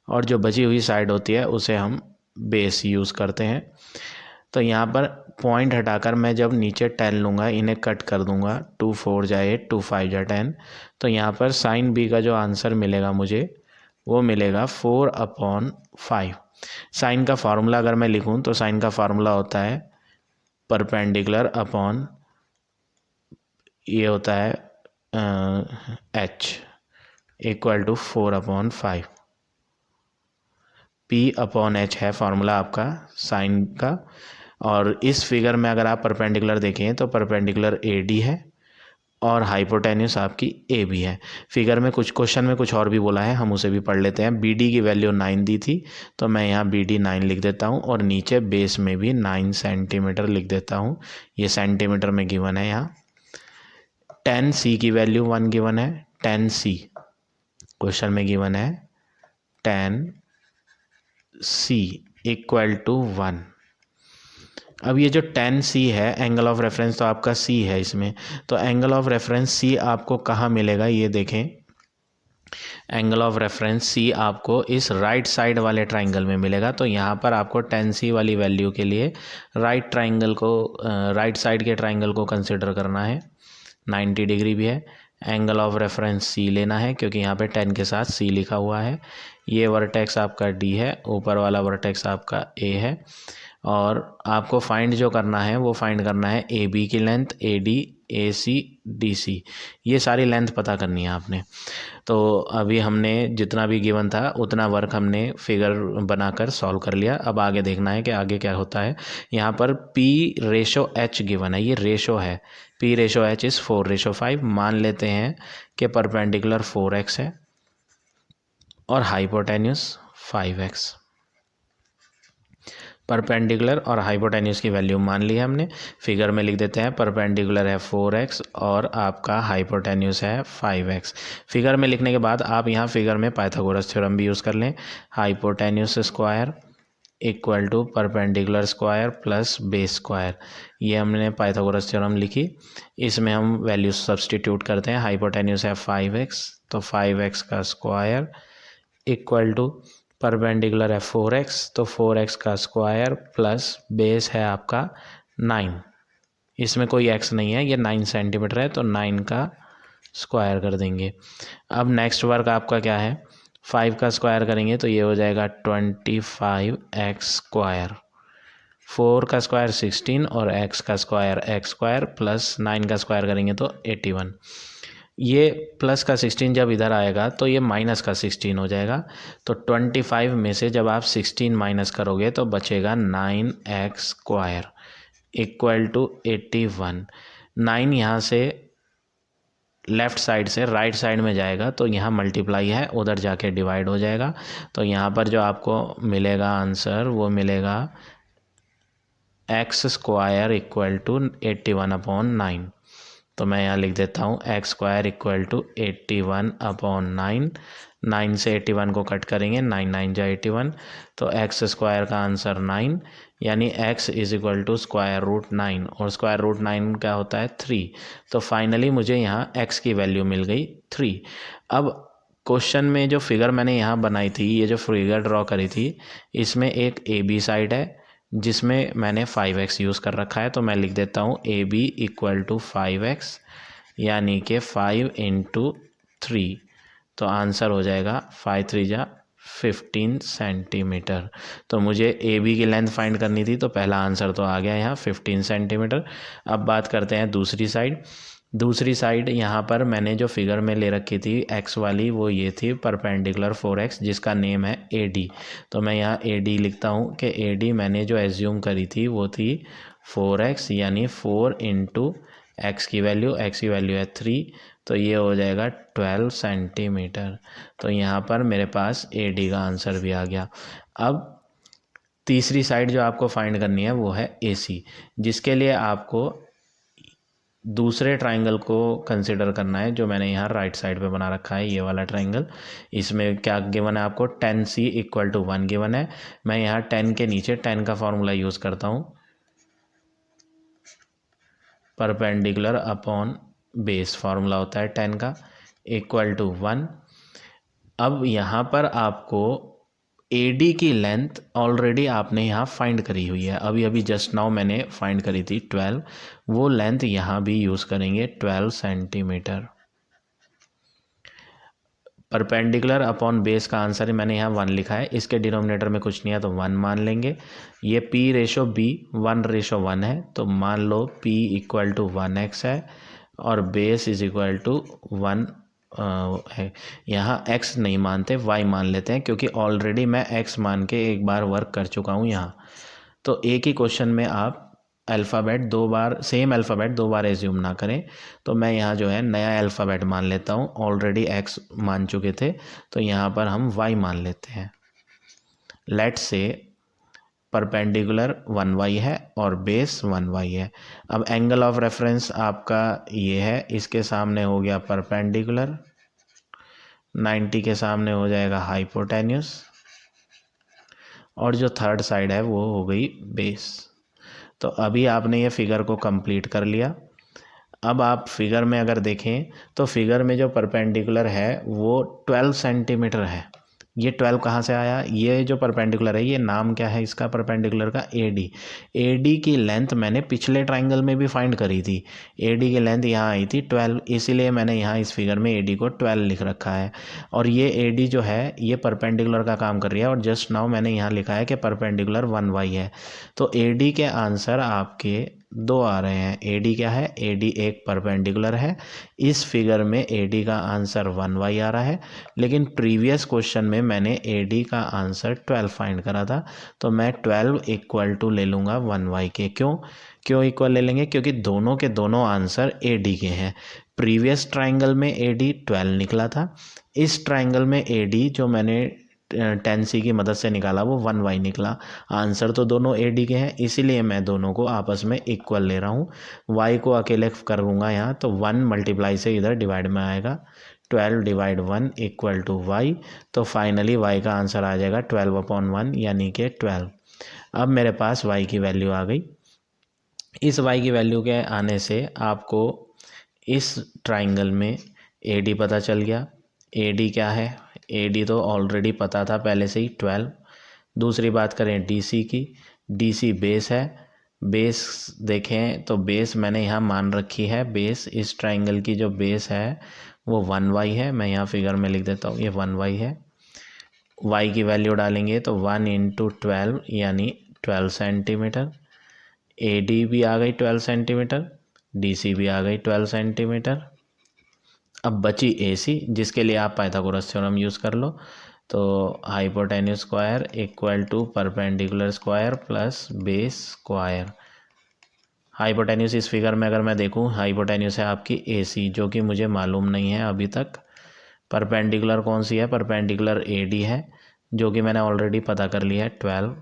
और जो बची हुई साइड होती है उसे हम बेस यूज़ करते हैं। तो यहाँ पर पॉइंट हटाकर मैं जब नीचे 10 लूँगा, इन्हें कट कर दूँगा, 2 4 जा 8, 2 5 जा 10। तो यहाँ पर साइन B का जो आंसर मिलेगा मुझे वो मिलेगा 4/5। साइन का फार्मूला अगर मैं लिखूँ तो साइन का फार्मूला होता है परपेंडिकुलर अपॉन, ये होता है H इक्वल टू 4/5। P/H है फार्मूला आपका साइन का। और इस फिगर में अगर आप परपेंडिकुलर देखें तो परपेंडिकुलर AD है और हाइपोटेन्यूस आपकी AB है। फिगर में कुछ क्वेश्चन में कुछ और भी बोला है, हम उसे भी पढ़ लेते हैं। BD की वैल्यू 9 दी थी, तो मैं यहाँ BD 9 लिख देता हूँ और नीचे बेस में भी 9 सेंटीमीटर लिख देता हूँ। ये सेंटीमीटर में गिवन है। यहाँ 10C की वैल्यू 1 गिवन है। 10C क्वेश्चन में गिवन है 10C इक्वल टू 1। अब ये जो 10C है, एंगल ऑफ रेफरेंस तो आपका C है इसमें, तो एंगल ऑफ रेफरेंस C आपको कहाँ मिलेगा, ये देखें। एंगल ऑफ रेफरेंस C आपको इस राइट साइड वाले ट्राइंगल में मिलेगा। तो यहाँ पर आपको 10C वाली वैल्यू के लिए राइट साइड के ट्राइंगल को कंसिडर करना है। 90 डिग्री भी है, एंगल ऑफ रेफरेंस C लेना है क्योंकि यहाँ पे 10 के साथ C लिखा हुआ है। ये वर्टेक्स आपका D है, ऊपर वाला वर्टेक्स आपका A है। और आपको फाइंड जो करना है वो फाइंड करना है AB की लेंथ, AD, AC, DC, ये सारी लेंथ पता करनी है आपने। तो अभी हमने जितना भी गिवन था उतना वर्क हमने फिगर बनाकर सॉल्व कर लिया। अब आगे देखना है कि आगे क्या होता है। यहाँ पर P/H गिवन है, ये रेशो है। P/H is 4/5। मान लेते हैं कि परपेंडिकुलर 4x है और हाइपोटेन्यूस 5x। परपेंडिकुलर और हाइपोटेन्यूस की वैल्यू मान ली है हमने। फिगर में लिख देते हैं, परपेंडिकुलर है 4x और आपका हाइपोटेन्यूस है 5x। फिगर में लिखने के बाद आप यहाँ फिगर में पाइथागोरस थ्योरम भी यूज़ कर लें। Hypotenuse square equal to perpendicular square plus base square, ये हमने पाइथागोरस थ्योरम लिखी। इसमें हम वैल्यू सब्सटीट्यूट करते हैं। हाइपोटेन्यूस है 5x, तो 5x का स्क्वायर इक्वल टू परपेंडिकुलर है 4x, तो 4x का स्क्वायर प्लस बेस है आपका 9, इसमें कोई x नहीं है, ये 9 सेंटीमीटर है, तो 9 का स्क्वायर कर देंगे। अब नेक्स्ट वर्क आपका क्या है, 5 का स्क्वायर करेंगे तो ये हो जाएगा 25x स्क्वायर, 4 का स्क्वायर 16 और x का स्क्वायर x स्क्वायर प्लस 9 का स्क्वायर करेंगे तो 81। ये प्लस का 16 जब इधर आएगा तो ये माइनस का 16 हो जाएगा, तो 25 में से जब आप 16 माइनस करोगे तो बचेगा 9x स्क्वायर इक्वल टू 81। 9 यहाँ से लेफ़्ट साइड से राइट साइड में जाएगा तो यहाँ मल्टीप्लाई है, उधर जाके डिवाइड हो जाएगा, तो यहाँ पर जो आपको मिलेगा आंसर वो मिलेगा एक्स स्क्वायर इक्वल टू 81/9। तो मैं यहाँ लिख देता हूँ एक्स स्क्वायर इक्वल टू 81/9। 9 से 81 को कट करेंगे, 9 9 जा 81, तो एक्स स्क्वायर का आंसर 9, यानी x is equal to square root 9, और स्क्वायर रूट 9 क्या होता है 3। तो फाइनली मुझे यहाँ x की वैल्यू मिल गई 3। अब क्वेश्चन में जो फिगर मैंने यहाँ बनाई थी, ये जो फिगर ड्रॉ करी थी, इसमें एक ए बी साइड है जिसमें मैंने 5x यूज़ कर रखा है, तो मैं लिख देता हूँ A B equal to 5x, यानी कि 5 × 3, तो आंसर हो जाएगा 5 3 जा 15 सेंटीमीटर। तो मुझे ए बी की लेंथ फाइंड करनी थी, तो पहला आंसर तो आ गया यहाँ 15 सेंटीमीटर। अब बात करते हैं दूसरी साइड। दूसरी साइड यहाँ पर मैंने जो फिगर में ले रखी थी एक्स वाली, वो ये थी परपेंडिकुलर 4x, जिसका नेम है ए डी। तो मैं यहाँ ए डी लिखता हूँ कि ए डी मैंने जो एज्यूम करी थी वो थी 4x, यानी 4 × x की वैल्यू है 3, तो ये हो जाएगा 12 सेंटीमीटर। तो यहाँ पर मेरे पास ए डी का आंसर भी आ गया। अब तीसरी साइड जो आपको फाइंड करनी है वो है ए सी, जिसके लिए आपको दूसरे ट्राइंगल को कंसिडर करना है जो मैंने यहाँ राइट साइड पे बना रखा है, ये वाला ट्राइंगल। इसमें क्या गिवन है आपको, 10c इक्वल टू 1 गिवन है। मैं यहाँ 10 के नीचे 10 का फॉर्मूला यूज़ करता हूँ, परपेंडिकुलर अपॉन बेस फार्मूला होता है 10 का, इक्वल टू 1। अब यहाँ पर आपको ए डी की लेंथ ऑलरेडी आपने यहाँ फाइंड करी हुई है, अभी अभी जस्ट नाउ मैंने फाइंड करी थी 12, वो लेंथ यहाँ भी यूज़ करेंगे 12 सेंटीमीटर। परपेंडिकुलर अपॉन बेस का आंसर मैंने यहाँ 1 लिखा है, इसके डिनोमिनेटर में कुछ नहीं है तो 1 मान लेंगे। ये P/B 1/1 है, तो मान लो P इक्वल टू 1x है और बेस इज इक्वल टू 1 है। यहाँ x नहीं मानते, y मान लेते हैं, क्योंकि ऑलरेडी मैं x मान के एक बार वर्क कर चुका हूँ यहाँ। तो एक ही क्वेश्चन में आप सेम अल्फ़ाबेट दो बार एज्यूम ना करें, तो मैं यहाँ जो है नया अल्फ़ाबेट मान लेता हूँ। ऑलरेडी x मान चुके थे, तो यहाँ पर हम y मान लेते हैं। लेट्स से परपेंडिकुलर 1y है और बेस 1y है। अब एंगल ऑफ रेफरेंस आपका ये है, इसके सामने हो गया परपेंडिकुलर, 90 के सामने हो जाएगा हाइपोटेन्यूस, और जो थर्ड साइड है वो हो गई बेस। तो अभी आपने ये फिगर को कंप्लीट कर लिया। अब आप फिगर में अगर देखें तो फिगर में जो परपेंडिकुलर है वो 12 सेंटीमीटर है। ये 12 कहाँ से आया, ये जो परपेंडिकुलर है ये नाम क्या है इसका परपेंडिकुलर का, ए डी। ए डी की लेंथ मैंने पिछले ट्राइंगल में भी फाइंड करी थी, ए डी की लेंथ यहाँ आई थी 12, इसीलिए मैंने यहाँ इस फिगर में ए डी को 12 लिख रखा है। और ये ए डी जो है ये परपेंडिकुलर का काम कर रही है, और जस्ट नाउ मैंने यहाँ लिखा है कि परपेंडिकुलर 1y है। तो ए डी के आंसर आपके दो आ रहे हैं। ए डी क्या है, ए डी एक परपेंडिकुलर है, इस फिगर में ए डी का आंसर 1y आ रहा है, लेकिन प्रीवियस क्वेश्चन में मैंने ए डी का आंसर 12 फाइंड करा था, तो मैं 12 इक्वल टू ले लूँगा 1y के। क्यों इक्वल ले लेंगे, क्योंकि दोनों के दोनों आंसर ए डी के हैं। प्रीवियस ट्राइंगल में ए डी 12 निकला था, इस ट्राइंगल में ए डी जो मैंने 10c की मदद से निकाला वो 1y निकला। आंसर तो दोनों ए डी के हैं, इसीलिए मैं दोनों को आपस में इक्वल ले रहा हूँ। y को अकेले करूँगा यहाँ, तो 1 मल्टीप्लाई से इधर डिवाइड में आएगा, 12 डिवाइड 1 इक्वल टू y। तो फाइनली y का आंसर आ जाएगा 12/1, यानी कि 12। अब मेरे पास y की वैल्यू आ गई। इस y की वैल्यू के आने से आपको इस ट्राइंगल में ए डी पता चल गया। ए डी क्या है, AD तो ऑलरेडी पता था पहले से ही 12। दूसरी बात करें DC की, DC बेस है, बेस देखें तो बेस मैंने यहाँ मान रखी है, बेस इस ट्राइंगल की जो बेस है वो 1y है। मैं यहाँ फिगर में लिख देता हूँ, ये 1y है। y की वैल्यू डालेंगे तो 1 × 12 यानी 12 सेंटीमीटर। AD भी आ गई 12 सेंटीमीटर, DC भी आ गई 12 सेंटीमीटर। अब बची AC, जिसके लिए आप पाइथागोरस थ्योरम यूज़ कर लो। तो hypotenuse square equal to perpendicular square plus base square. Hypotenuse इस फिगर में अगर मैं देखूं, हाइपोटेन्यूज है आपकी AC, जो कि मुझे मालूम नहीं है अभी तक। परपेंडिकुलर कौन सी है? परपेंडिकुलर AD है, जो कि मैंने ऑलरेडी पता कर लिया है 12,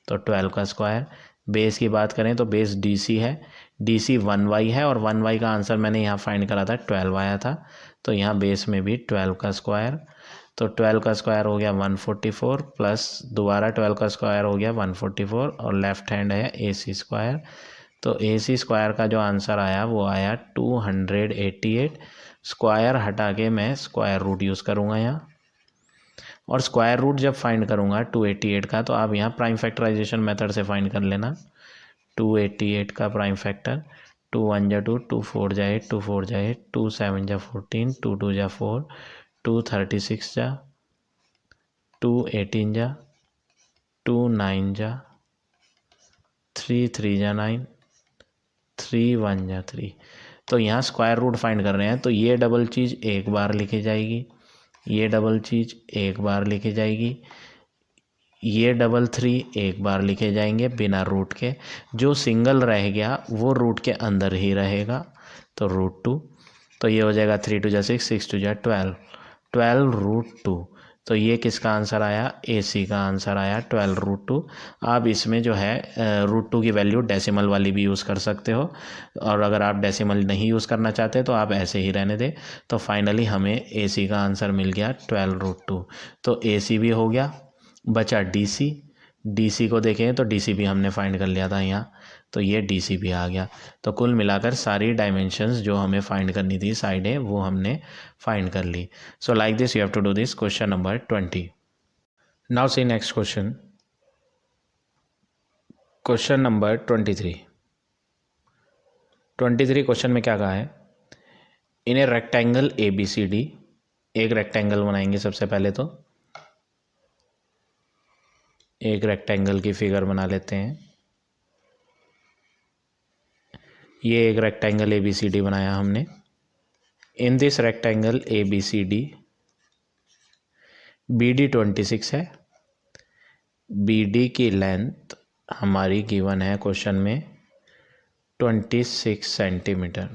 तो 12 का स्क्वायर। बेस की बात करें तो बेस DC है, DC 1y है, और 1y का आंसर मैंने यहाँ फाइंड करा था 12 आया था, तो यहाँ बेस में भी 12 का स्क्वायर। तो 12 का स्क्वायर हो गया 144 प्लस दोबारा 12 का स्क्वायर हो गया 144, और लेफ्ट हैंड है AC स्क्वायर। तो AC स्क्वायर का जो आंसर आया वो आया 288। स्क्वायर हटा के मैं स्क्वायर रूट यूज़ करूँगा यहाँ, और स्क्वायर रूट जब फाइंड करूँगा 288 का, तो आप यहाँ प्राइम फैक्टराइजेशन मेथड से फाइंड कर लेना। 288 का प्राइम फैक्टर, 2 1 जा 2, 2 4 जा 8, 2 4 जा 8, 2 7 जा 14, 2 2 जा 4, 2 36 जा, 2 18 जा, 2 9 जा, 3 3 जा 9, 3 1 जा 3। तो यहाँ स्क्वायर रूट फाइंड कर रहे हैं, तो ये डबल चीज़ एक बार लिखी जाएगी, ये डबल चीज़ एक बार लिखी जाएगी, ये डबल 3 एक बार लिखे जाएंगे बिना रूट के। जो सिंगल रह गया वो रूट के अंदर ही रहेगा, तो √2। तो ये हो जाएगा 3 2 जा 6, 6 2 जा 12, 12√2। तो ये किसका आंसर आया? AC का आंसर आया 12√2। आप इसमें जो है √2 की वैल्यू डेसिमल वाली भी यूज़ कर सकते हो, और अगर आप डेसिमल नहीं यूज़ करना चाहते तो आप ऐसे ही रहने दें। तो फाइनली हमें AC का आंसर मिल गया 12√2। तो AC भी हो गया, बचा DC को देखें तो DC भी हमने फाइंड कर लिया था यहाँ, तो ये DC भी आ गया। तो कुल मिलाकर सारी डायमेंशंस जो हमें फाइंड करनी थी साइडें, वो हमने फाइंड कर ली। So like this you have to do this question number 20। Now see next question, question number 23। 23 question में क्या कहा है? इन ए रेक्टेंगल ABCD, एक रेक्टेंगल बनाएंगे सबसे पहले, तो एक रेक्टेंगल की फिगर बना लेते हैं। ये एक रेक्टेंगल ABCD बनाया हमने। In this rectangle ABCD BD 26 है, BD की लेंथ हमारी गिवन है क्वेश्चन में 26 centimetre.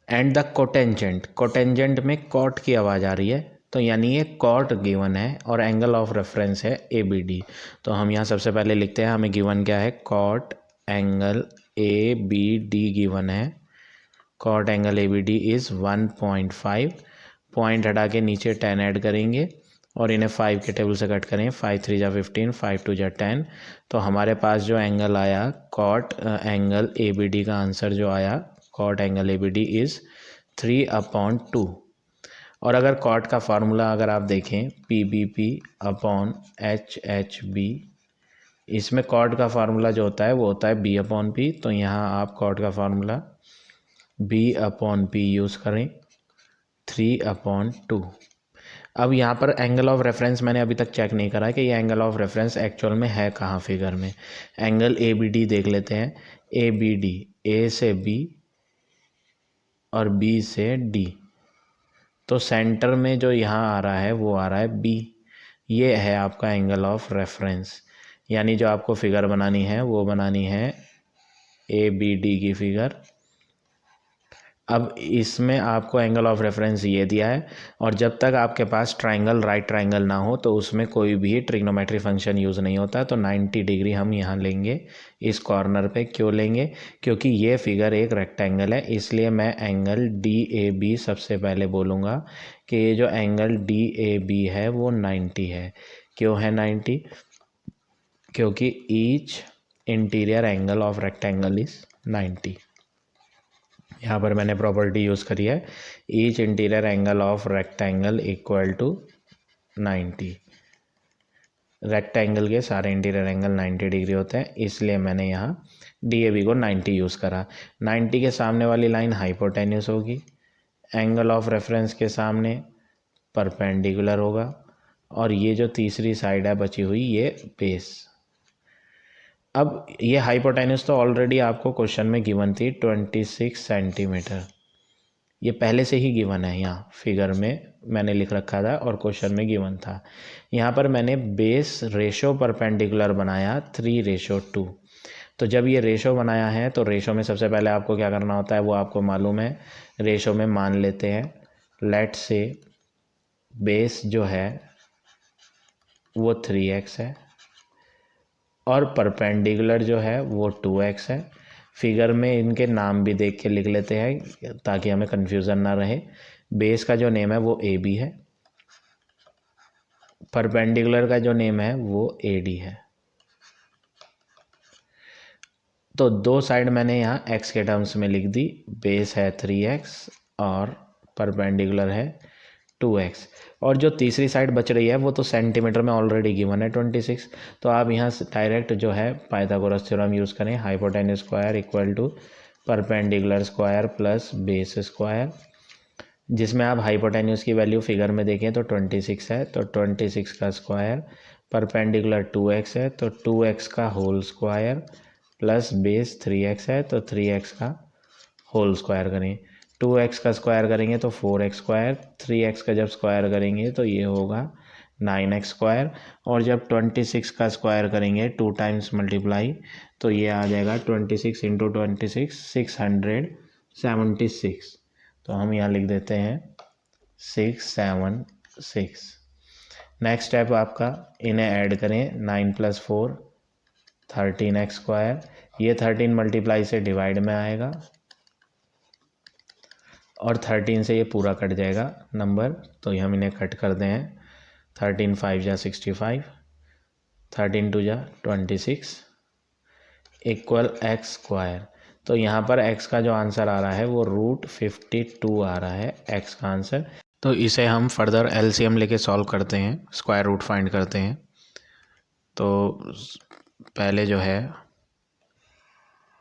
And the cotangent, cotangent में कॉट की आवाज़ आ रही है, तो यानी ये कॉट गिवन है, और एंगल ऑफ रेफरेंस है ABD। तो हम यहाँ सबसे पहले लिखते हैं, हमें गिवन क्या है? कॉट एंगल ABD गिवन है। Cot angle ABD is 1.5। Point हटा के नीचे 10 ऐड करेंगे, और इन्हें 5 के टेबल से कट करें। 5 3 जा 15, 5 2 जा 10। तो हमारे पास जो एंगल आया कॉट एंगल ABD का आंसर जो आया, कॉट एंगल ABD इज़ 3/2। और अगर कॉट का फार्मूला अगर आप देखें PBP/HHB, इसमें कॉट का फार्मूला जो होता है वो होता है B/P। तो यहाँ आप कॉट का फार्मूला B/P यूज़ करें, 3/2। अब यहाँ पर एंगल ऑफ रेफरेंस मैंने अभी तक चेक नहीं करा कि ये एंगल ऑफ रेफरेंस एक्चुअल में है कहाँ फिगर में। एंगल ABD देख लेते हैं। ABD, A से B और B से D, तो सेंटर में जो यहाँ आ रहा है वो आ रहा है B। ये है आपका एंगल ऑफ रेफरेंस, यानी जो आपको फिगर बनानी है वो बनानी है ABD की फिगर। अब इसमें आपको एंगल ऑफ रेफरेंस ये दिया है, और जब तक आपके पास ट्राइंगल राइट ट्राइंगल ना हो तो उसमें कोई भी ट्रिग्नोमेट्री फंक्शन यूज़ नहीं होता। तो 90 डिग्री हम यहाँ लेंगे इस कॉर्नर पे। क्यों लेंगे? क्योंकि ये फिगर एक रेक्टेंगल है, इसलिए मैं एंगल DAB सबसे पहले बोलूँगा कि ये जो एंगल DAB है वो 90 है। क्यों है 90? क्योंकि each interior angle of rectangle is 90। यहाँ पर मैंने प्रॉपर्टी यूज़ करी है each interior angle of rectangle equal to 90। Rectangle के सारे इंटीरियर एंगल 90 डिग्री होते हैं, इसलिए मैंने यहाँ DAB को 90 यूज़ करा। 90 के सामने वाली लाइन हाइपोटेन्यूस होगी, एंगल ऑफ रेफरेंस के सामने परपेंडिकुलर होगा, और ये जो तीसरी साइड है बची हुई ये बेस। अब ये हाइपोटेन्यूस तो ऑलरेडी आपको क्वेश्चन में गिवन थी 26 सेंटीमीटर, ये पहले से ही गिवन है, यहाँ फिगर में मैंने लिख रखा था और क्वेश्चन में गिवन था। यहाँ पर मैंने बेस रेशो परपेंडिकुलर बनाया 3:2। तो जब ये रेशो बनाया है तो रेशो में सबसे पहले आपको क्या करना होता है वो आपको मालूम है। रेशो में मान लेते हैं लेट से बेस जो है वो 3x है और परपेंडिकुलर जो है वो 2x है। फिगर में इनके नाम भी देख के लिख लेते हैं ताकि हमें कन्फ्यूज़न ना रहे। बेस का जो नेम है वो AB है, परपेंडिकुलर का जो नेम है वो AD है। तो दो साइड मैंने यहाँ x के टर्म्स में लिख दी, बेस है 3x और परपेंडिकुलर है 2x, और जो तीसरी साइड बच रही है वो तो सेंटीमीटर में ऑलरेडी गिवन है 26। तो आप यहाँ से डायरेक्ट जो है पाइथागोरस थ्योरम यूज़ करें, hypotenuse square equal to perpendicular square plus base square, जिसमें आप हाइपोटेन्यूस की वैल्यू फिगर में देखें तो 26 है, तो 26 का स्क्वायर, परपेंडिकुलर 2x है तो 2x का whole square plus base 3x है तो 3x का होल स्क्वायर करें। 2x का स्क्वायर करेंगे तो 4x स्क्वायर, 3x का जब स्क्वायर करेंगे तो ये होगा 9x स्क्वायर, और जब 26 का स्क्वायर करेंगे 2 टाइम्स मल्टीप्लाई तो ये आ जाएगा 26 इंटू 26 676। तो हम यहाँ लिख देते हैं 676। नेक्स्ट स्टेप आपका इन्हें ऐड करें, 9 + 4 13x स्क्वायर, ये 13 मल्टीप्लाई से डिवाइड में आएगा और 13 से ये पूरा कट जाएगा नंबर, तो हम इन्हें कट कर दें हैं। 13 5 जा 65, 13 2 जा 26 इक्वल x स्क्वायर। तो यहाँ पर x का जो आंसर आ रहा है वो √52 आ रहा है x का आंसर। तो इसे हम फर्दर LCM लेके सॉल्व करते हैं, स्क्वायर रूट फाइंड करते हैं। तो पहले जो है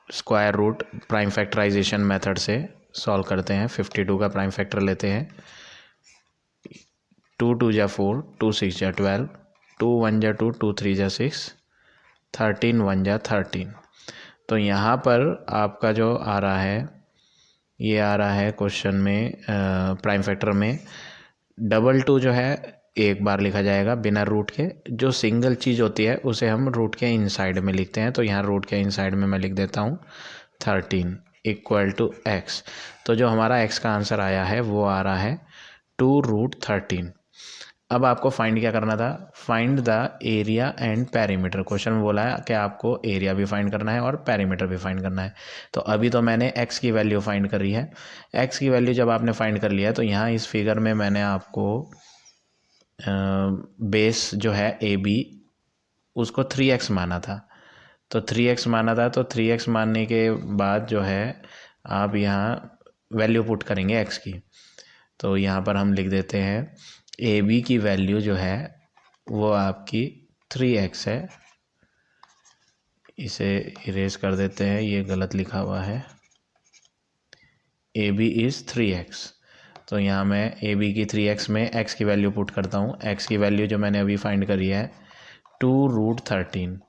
square root prime factorization method से सॉल्व करते हैं। 52 का प्राइम फैक्टर लेते हैं, 2 2 जा 4, 2 6 जा 12, 2 1 जा 2, 2 3 जा 6, 13 1 जा 13। तो यहाँ पर आपका जो आ रहा है ये आ रहा है क्वेश्चन में प्राइम फैक्टर में 2 जो है एक बार लिखा जाएगा बिना रूट के, जो सिंगल चीज़ होती है उसे हम रूट के इनसाइड में लिखते हैं। तो यहाँ रूट के इनसाइड में मैं लिख देता हूँ 13 इक्वल टू x। तो जो हमारा x का आंसर आया है वो आ रहा है 2√13। अब आपको फाइंड क्या करना था, find the area and perimeter. Question में बोला है कि आपको एरिया भी फाइंड करना है और पेरीमीटर भी फाइंड करना है। तो अभी तो मैंने x की वैल्यू फाइंड करी है। x की वैल्यू जब आपने फाइंड कर लिया तो यहाँ इस फिगर में मैंने आपको बेस जो है AB उसको 3x माना था, तो 3x माना था, तो 3x मानने के बाद जो है आप यहाँ वैल्यू पुट करेंगे x की। तो यहाँ पर हम लिख देते हैं AB की वैल्यू जो है वो आपकी 3x है। इसे इरेज कर देते हैं, ये गलत लिखा हुआ है, AB इज़ 3x। तो यहाँ मैं AB की 3x में x की वैल्यू पुट करता हूँ। x की वैल्यू जो मैंने अभी फाइंड करी है 2√13।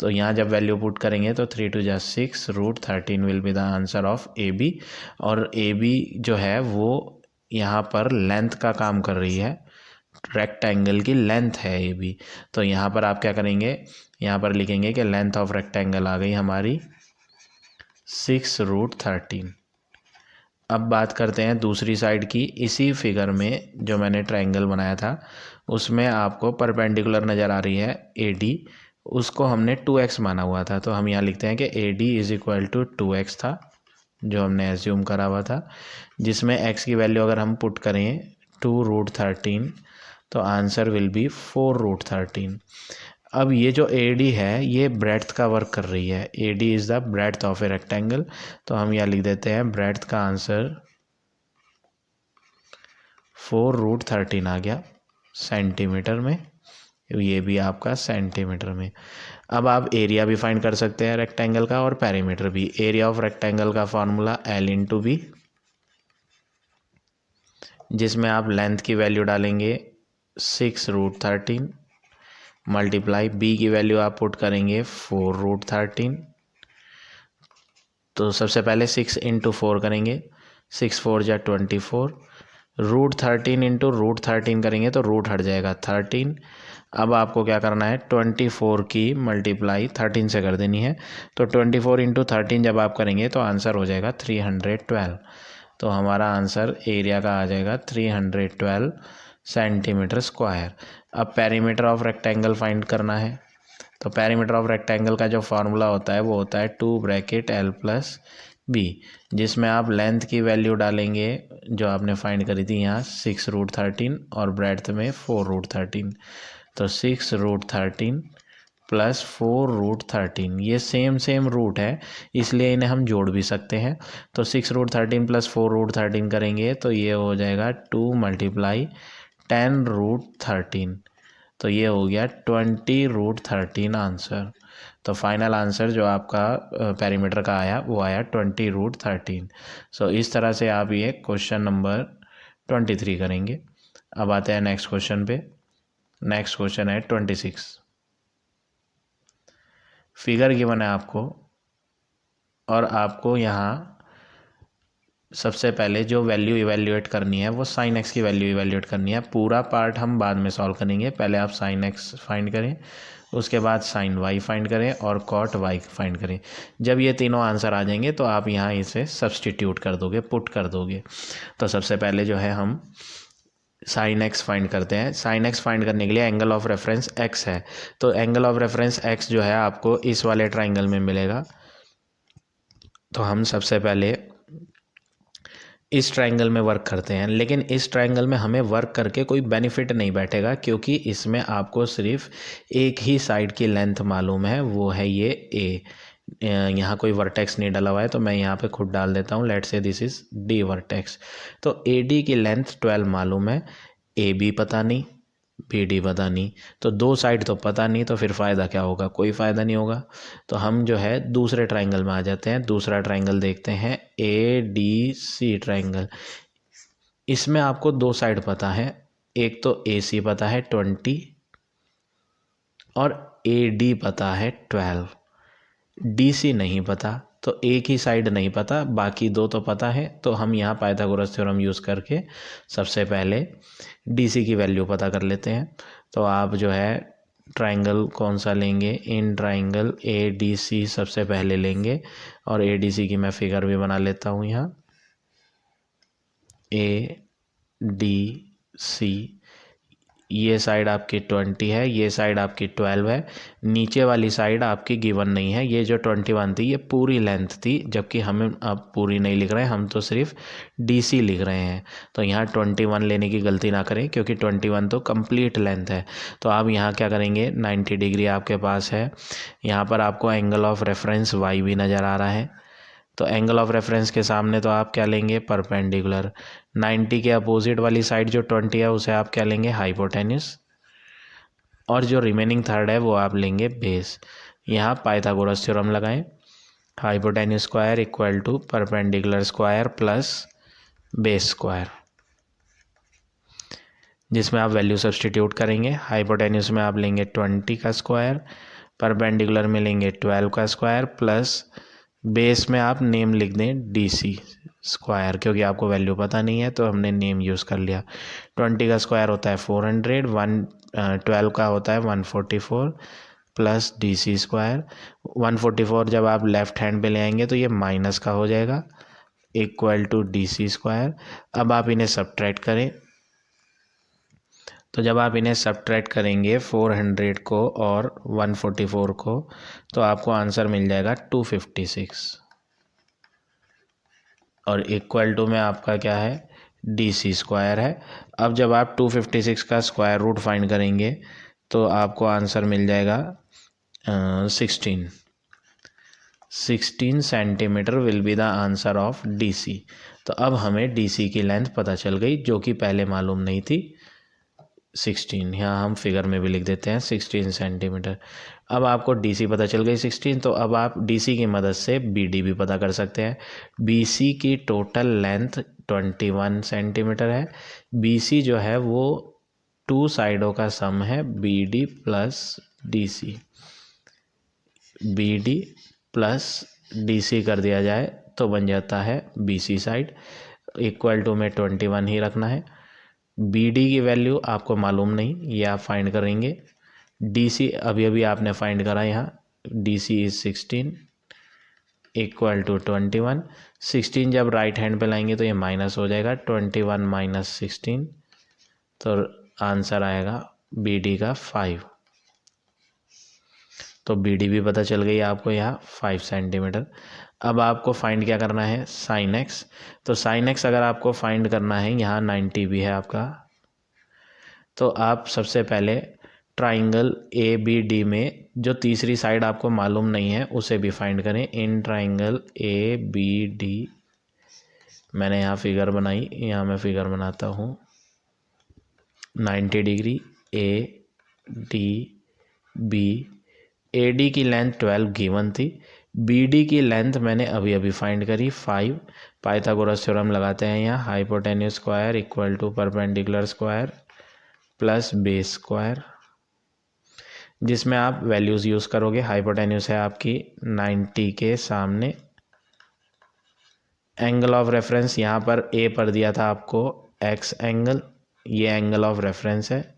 तो यहाँ जब वैल्यू पुट करेंगे तो 3 2 जा 6, √13 will be the answer of AB। और AB जो है वो यहाँ पर लेंथ का काम कर रही है, रेक्टेंगल की लेंथ है AB। तो यहाँ पर आप क्या करेंगे, यहाँ पर लिखेंगे कि लेंथ ऑफ रेक्टेंगल आ गई हमारी 6√13। अब बात करते हैं दूसरी साइड की। इसी फिगर में जो मैंने ट्रायंगल बनाया था उसमें आपको परपेंडिकुलर नज़र आ रही है AD, उसको हमने 2x माना हुआ था। तो हम यहाँ लिखते हैं कि AD is equal to 2x था जो हमने एज्यूम करा हुआ था, जिसमें x की वैल्यू अगर हम पुट करें 2√13 तो आंसर विल बी 4√13। अब ये जो AD है ये ब्रेड्थ का वर्क कर रही है, AD is the breadth of a rectangle. तो हम यहाँ लिख देते हैं ब्रेड्थ का आंसर 4√13 आ गया सेंटीमीटर में, ये भी आपका सेंटीमीटर में। अब आप एरिया भी फाइंड कर सकते हैं रेक्टेंगल का और पेरीमीटर भी। एरिया ऑफ रेक्टेंगल का फॉर्मूला L/B, जिसमें आप लेंथ की वैल्यू डालेंगे 6√13 मल्टीप्लाई बी की वैल्यू आप पुट करेंगे 4√13। तो सबसे पहले 6 × 4 करेंगे, 6 4 जा 24, √13 × √13 करेंगे तो रूट हट जाएगा 13। अब आपको क्या करना है 24 की मल्टीप्लाई 13 से कर देनी है। तो 24 × 13 जब आप करेंगे तो आंसर हो जाएगा 312। तो हमारा आंसर एरिया का आ जाएगा 312 सेंटीमीटर स्क्वायर। अब पेरीमीटर ऑफ रेक्टेंगल फाइंड करना है। तो पेरीमीटर ऑफ रेक्टेंगल का जो फार्मूला होता है वो होता है 2(L+B, जिसमें आप लेंथ की वैल्यू डालेंगे जो आपने फाइंड करी थी यहाँ 6√13 और ब्रेड्थ में 4√13। तो 6√13 प्लस 4√13, ये सेम रूट है इसलिए इन्हें हम जोड़ भी सकते हैं। तो 6√13 प्लस 4√13 करेंगे तो ये हो जाएगा 2 × 10√13। तो ये हो गया 20√13 आंसर। तो फाइनल आंसर जो आपका पेरीमीटर का आया वो आया 20√13। सो इस तरह से आप ये क्वेश्चन नंबर 23 करेंगे। अब आते हैं नेक्स्ट क्वेश्चन पे। नेक्स्ट क्वेश्चन है 26। फिगर गिवन है आपको और आपको यहाँ सबसे पहले जो वैल्यू इवैल्यूएट करनी है वो sin x की वैल्यू इवैल्यूएट करनी है। पूरा पार्ट हम बाद में सॉल्व करेंगे, पहले आप sin x फाइंड करें, उसके बाद sin y फाइंड करें और cot y फाइंड करें। जब ये तीनों आंसर आ जाएंगे तो आप यहाँ इसे सब्सटीट्यूट कर दोगे, पुट कर दोगे। तो सबसे पहले जो है हम sin x फाइंड करते हैं। sin x फाइंड करने के लिए एंगल ऑफ रेफरेंस x है, तो एंगल ऑफ रेफरेंस x जो है आपको इस वाले ट्राइंगल में मिलेगा। तो हम सबसे पहले इस ट्रायंगल में वर्क करते हैं, लेकिन इस ट्रायंगल में हमें वर्क करके कोई बेनिफिट नहीं बैठेगा क्योंकि इसमें आपको सिर्फ एक ही साइड की लेंथ मालूम है, वो है ये ए। यहाँ कोई वर्टेक्स नहीं डला हुआ है तो मैं यहाँ पे खुद डाल देता हूँ, let's say this is D vertex. तो ए डी की लेंथ 12 मालूम है, ए बी पता नहीं, बी डी पता नहीं, तो दो साइड तो पता नहीं, तो फिर फ़ायदा क्या होगा, कोई फ़ायदा नहीं होगा। तो हम जो है दूसरे ट्रायंगल में आ जाते हैं। दूसरा ट्रायंगल देखते हैं ADC ट्रायंगल। इसमें आपको दो साइड पता है, एक तो AC पता है 20 और AD पता है 12, DC नहीं पता, तो एक ही साइड नहीं पता, बाकी दो तो पता है। तो हम यहाँ पाइथागोरस थ्योरम यूज़ करके सबसे पहले DC की वैल्यू पता कर लेते हैं। तो आप जो है ट्रायंगल कौन सा लेंगे, इन ट्रायंगल ADC सबसे पहले लेंगे और ADC की मैं फिगर भी बना लेता हूँ यहाँ। ADC, ये साइड आपकी 20 है, ये साइड आपकी 12 है, नीचे वाली साइड आपकी गिवन नहीं है। ये जो 21 थी ये पूरी लेंथ थी, जबकि हमें अब पूरी नहीं लिख रहे हैं, हम तो सिर्फ DC लिख रहे हैं। तो यहाँ 21 लेने की गलती ना करें क्योंकि 21 तो कंप्लीट लेंथ है। तो आप यहाँ क्या करेंगे, 90 डिग्री आपके पास है, यहाँ पर आपको एंगल ऑफ रेफरेंस Y भी नज़र आ रहा है। तो एंगल ऑफ रेफरेंस के सामने तो आप क्या लेंगे, परपेंडिकुलर। 90 के अपोजिट वाली साइड जो 20 है उसे आप क्या लेंगे, हाइपोटेन्यूस, और जो रिमेनिंग थर्ड है वो आप लेंगे बेस। यहाँ पाइथागोरस थ्योरम लगाएं, hypotenuse square equal to perpendicular square plus base square, जिसमें आप वैल्यू सब्सटीट्यूट करेंगे। हाइपोटेन्यूस में आप लेंगे 20 का स्क्वायर, परपेंडिकुलर में लेंगे 12 का स्क्वायर, प्लस बेस में आप नेम लिख दें DC स्क्वायर, क्योंकि आपको वैल्यू पता नहीं है तो हमने नेम यूज़ कर लिया। 20 का स्क्वायर होता है 400, 12 का होता है 144 प्लस DC स्क्वायर। 144 जब आप लेफ्ट हैंड पे ले आएंगे तो ये माइनस का हो जाएगा इक्वल टू DC स्क्वायर। अब आप इन्हें सब्ट्रैक्ट करें, तो जब आप इन्हें सब्ट्रैक्ट करेंगे 400 को और 144 को तो आपको आंसर मिल जाएगा 256 और इक्वल टू में आपका क्या है, DC स्क्वायर है। अब जब आप 256 का स्क्वायर रूट फाइंड करेंगे तो आपको आंसर मिल जाएगा 16 centimetre will be the answer of DC। तो अब हमें DC की लेंथ पता चल गई जो कि पहले मालूम नहीं थी। 16 यहाँ हम फिगर में भी लिख देते हैं 16 सेंटीमीटर। अब आपको DC पता चल गई 16, तो अब आप DC की मदद से BD भी पता कर सकते हैं। BC की टोटल लेंथ 21 सेंटीमीटर है। BC जो है वो 2 साइडों का सम है, BD plus DC। BD plus DC कर दिया जाए तो बन जाता है BC साइड। इक्वल टू में 21 ही रखना है। BD की वैल्यू आपको मालूम नहीं, ये आप फाइंड करेंगे। DC अभी अभी आपने फाइंड करा, यहाँ DC इज 16 इक्वल टू 21। 16 जब राइट हैंड पे लाएंगे तो ये माइनस हो जाएगा, 21 माइनस 16, तो आंसर आएगा BD का 5। तो BD भी पता चल गई आपको यहाँ 5 सेंटीमीटर। अब आपको फाइंड क्या करना है, साइन एक्स। तो साइन एक्स अगर आपको फाइंड करना है, यहाँ 90 भी है आपका, तो आप सबसे पहले ट्राइंगल ABD में जो तीसरी साइड आपको मालूम नहीं है उसे भी फाइंड करें। इन ट्राइंगल ABD, मैंने यहाँ फिगर बनाई, यहाँ मैं फिगर बनाता हूँ। 90 डिग्री ADB। AD की लेंथ 12 गिवन थी। BD की लेंथ मैंने अभी अभी फाइंड करी 5। पाइथागोरस थ्योरम लगाते हैं यहाँ, hypotenuse square equal to perpendicular square plus base square, जिसमें आप वैल्यूज़ यूज़ करोगे। हाइपोटेन्यूज है आपकी 90 के सामने। एंगल ऑफ रेफरेंस यहाँ पर A पर दिया था आपको X एंगल, ये एंगल ऑफ रेफरेंस है।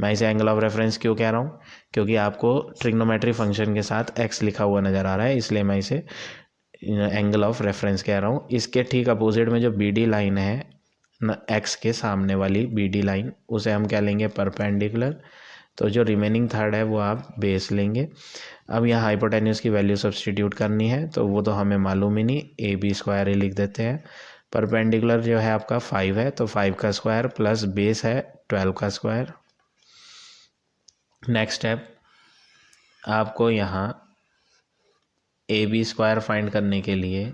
मैं इसे एंगल ऑफ रेफरेंस क्यों कह रहा हूँ, क्योंकि आपको ट्रिग्नोमेट्री फंक्शन के साथ X लिखा हुआ नज़र आ रहा है, इसलिए मैं इसे एंगल ऑफ रेफरेंस कह रहा हूँ। इसके ठीक अपोजिट में जो BD लाइन है, X के सामने वाली BD लाइन, उसे हम क्या लेंगे, परपेंडिकुलर। तो जो रिमेनिंग थर्ड है वो आप बेस लेंगे। अब यहाँ हाइपोटेन्यूज की वैल्यू सब्सटीट्यूट करनी है, तो वो तो हमें मालूम ही नहीं, AB स्क्वायर ही लिख देते हैं। परपेंडिकुलर जो है आपका 5 है, तो 5 का स्क्वायर प्लस बेस है 12 का स्क्वायर। नेक्स्ट स्टेप, आपको यहाँ AB स्क्वायर फाइंड करने के लिए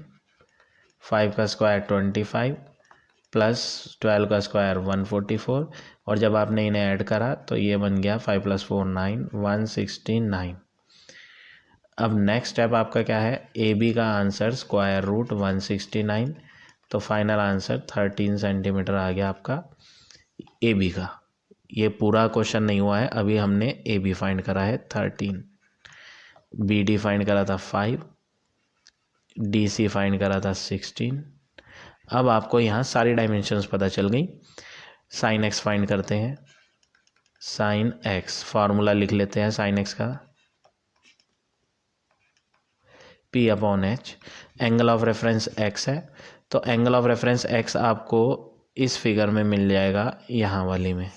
5 का स्क्वायर 25 प्लस 12 का स्क्वायर 144, और जब आपने इन्हें ऐड करा तो ये बन गया 5 + 4 9, 169। अब नेक्स्ट स्टेप आपका क्या है, AB का आंसर स्क्वायर रूट 169, तो फाइनल आंसर 13 सेंटीमीटर आ गया आपका AB का। ये पूरा क्वेश्चन नहीं हुआ है, अभी हमने AB फाइंड करा है 13, BD फाइंड करा था 5, DC फाइंड करा था 16। अब आपको यहाँ सारी डायमेंशंस पता चल गई। साइन एक्स फाइंड करते हैं। साइन एक्स फार्मूला लिख लेते हैं साइन एक्स का, P/H। Angle of reference x है, तो एंगल ऑफ रेफरेंस x आपको इस फिगर में मिल जाएगा, यहाँ वाली में।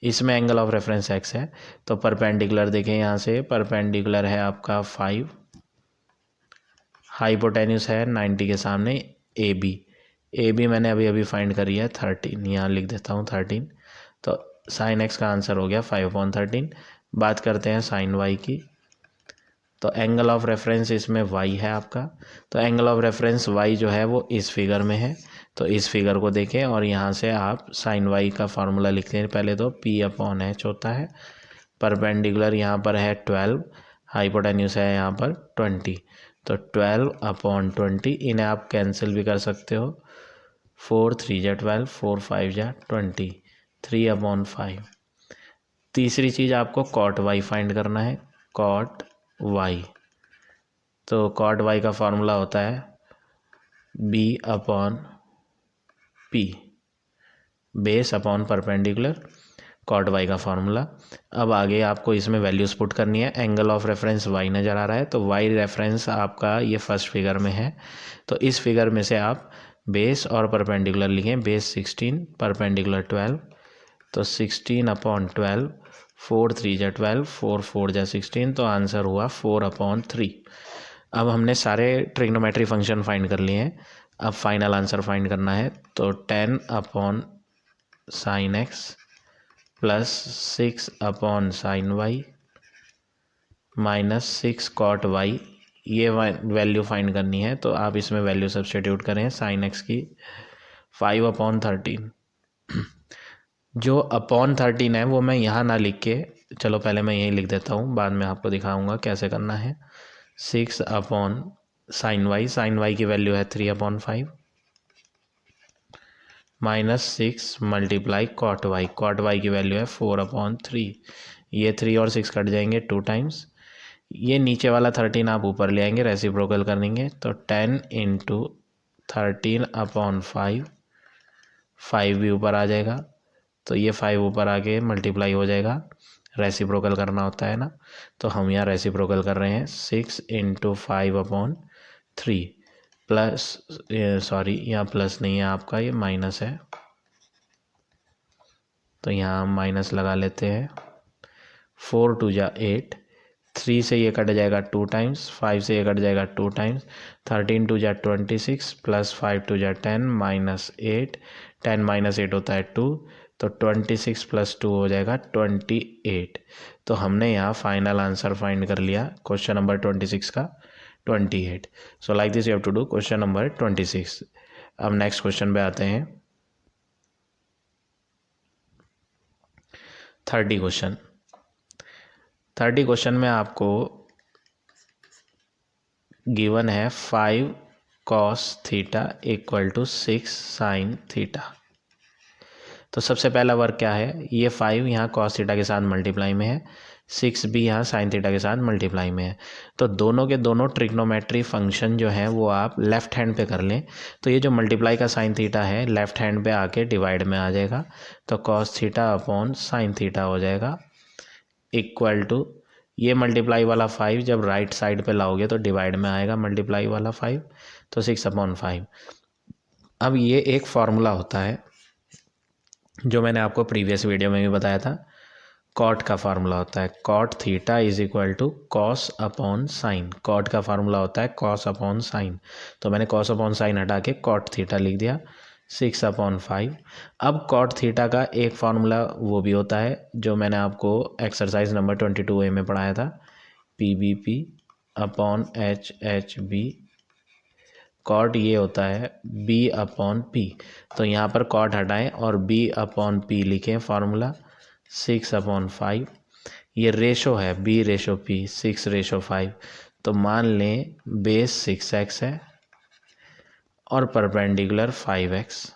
इसमें एंगल ऑफ रेफरेंस x है, तो परपेंडिकुलर देखें, यहाँ से परपेंडिकुलर है आपका 5, हाइपोटेन्यूज है 90 के सामने AB मैंने अभी अभी फाइंड करी है 13, यहाँ लिख देता हूँ 13। तो साइन एक्स का आंसर हो गया 5/13। बात करते हैं साइन वाई की, तो एंगल ऑफ रेफरेंस इसमें y है आपका, तो एंगल ऑफ रेफरेंस y जो है वो इस फिगर में है, तो इस फिगर को देखें और यहाँ से आप साइन y का फार्मूला लिखते हैं। पहले तो P/H होता है, परपेंडिकुलर यहाँ पर है 12, हाइपोटेन्यूज है यहाँ पर 20, तो 12/20, इन्हें आप कैंसिल भी कर सकते हो, 4 3 जा 12, 4 5 जा 20, 3/5। तीसरी चीज़ आपको कॉट y फाइंड करना है, कॉट y। तो कॉट y का फार्मूला होता है B/P, base upon perpendicular, cot y का फार्मूला। अब आगे आपको इसमें वैल्यूज पुट करनी है। एंगल ऑफ रेफरेंस y नज़र आ रहा है, तो y रेफरेंस आपका ये फर्स्ट फिगर में है, तो इस फिगर में से आप बेस और परपेंडिकुलर लिखें। बेस 16, परपेंडिकुलर 12, तो 16/12, 4 3 जा 12, 4 4 जा 16, तो आंसर हुआ 4/3। अब हमने सारे ट्रिग्नोमेट्री फंक्शन फाइंड कर लिए हैं, अब फाइनल आंसर फाइंड करना है, तो 10/sin x plus 6 upon sine y minus 6 cot y. ये वैल्यू फाइंड करनी है, तो आप इसमें वैल्यू सब्स्टिट्यूट करें साइन एक्स की 5 अपॉन 13। जो अपॉन 13 है वो मैं यहाँ ना लिख के, चलो पहले मैं यही लिख देता हूँ, बाद में आपको दिखाऊंगा कैसे करना है। 6 अपॉन साइन वाई की वैल्यू है 3 upon 5 minus 6 multiply cot y की वैल्यू है 4 अपॉन 3। ये 3 और 6 कट जाएंगे 2 टाइम्स। ये नीचे वाला 13 आप ऊपर ले आएंगे, रेसिप्रोकल करेंगे तो 10 इंटू 13 अपॉन 5 भी ऊपर आ जाएगा, तो ये 5 ऊपर आके मल्टीप्लाई हो जाएगा, रेसिप्रोकल करना होता है ना, तो हम यहाँ रेसिप्रोकल कर रहे हैं। 6 इंटू 5 अपॉन 3 प्लस, सॉरी यहाँ प्लस नहीं है आपका, ये माइनस है, तो यहाँ हम माइनस लगा लेते हैं। 4 2 जा 8, 3 से ये कट जाएगा 2 टाइम्स, 5 से ये कट जाएगा 2 टाइम्स, 13 2 जा 26 प्लस 5 2 जा 10 माइनस 8, 10 माइनस 8 होता है 2, तो 26 प्लस 2 हो जाएगा 28। तो हमने यहाँ फाइनल आंसर फाइंड कर लिया क्वेश्चन नंबर 26 का 28। So like this you have to do question number 26। अब नेक्स्ट क्वेश्चन पे आते हैं। 30 क्वेश्चन में आपको गिवन है 5 cos theta equal to 6 sine theta. तो सबसे पहला वर्क क्या है, ये 5 यहाँ cos थीटा के साथ मल्टीप्लाई में है, 6 भी यहाँ साइन थीटा के साथ मल्टीप्लाई में है, तो दोनों के दोनों ट्रिग्नोमेट्री फंक्शन जो हैं वो आप लेफ्ट हैंड पे कर लें। तो ये जो मल्टीप्लाई का साइन थीटा है लेफ्ट हैंड पे आके डिवाइड में आ जाएगा, तो cos theta upon sine theta हो जाएगा इक्वल टू, ये मल्टीप्लाई वाला 5 जब राइट साइड पे लाओगे तो डिवाइड में आएगा मल्टीप्लाई वाला 5, तो 6 अपॉन 5। अब ये एक फॉर्मूला होता है जो मैंने आपको प्रीवियस वीडियो में भी बताया था, कॉट का फार्मूला होता है, cot theta is equal to cos upon sine. Cot का फार्मूला होता है कॉस अपॉन साइन, तो मैंने कॉस अपॉन साइन हटा के कॉट थीटा लिख दिया 6 अपॉन 5। अब कॉट थीटा का एक फार्मूला वो भी होता है जो मैंने आपको एक्सरसाइज नंबर 22A में पढ़ाया था, PBP अपॉन HHB। कॉट ये होता है B अपॉन P, तो यहाँ पर कॉट हटाएं और B अपॉन P लिखें फार्मूला 6 अपॉन 5। ये रेशो है B रेशो P 6 रेशो 5, तो मान लें बेस 6x है और परपेंडिकुलर 5x।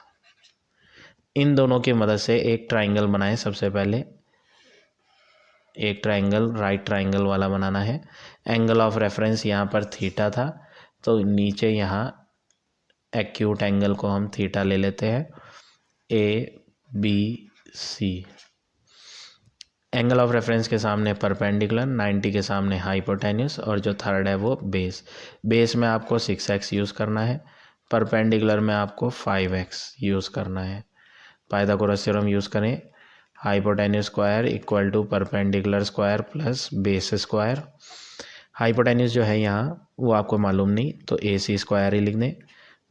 इन दोनों की मदद से एक ट्राइंगल बनाएं। सबसे पहले एक ट्राइंगल राइट ट्राइंगल वाला बनाना है। एंगल ऑफ रेफरेंस यहाँ पर थीटा था, तो नीचे यहाँ एक्यूट एंगल को हम थीटा ले लेते हैं ABC। एंगल ऑफ रेफरेंस के सामने परपेंडिकुलर, 90 के सामने हाइपोटेन्यूस, और जो थर्ड है वो बेस। बेस में आपको 6x यूज़ करना है, परपेंडिकुलर में आपको 5x यूज़ करना है। पाइथागोरस थ्योरम यूज़ करें, hypotenuse square equal to perpendicular square plus base square. Hypotenuse जो है यहाँ वो आपको मालूम नहीं, तो AC स्क्वायर ही लिख दें।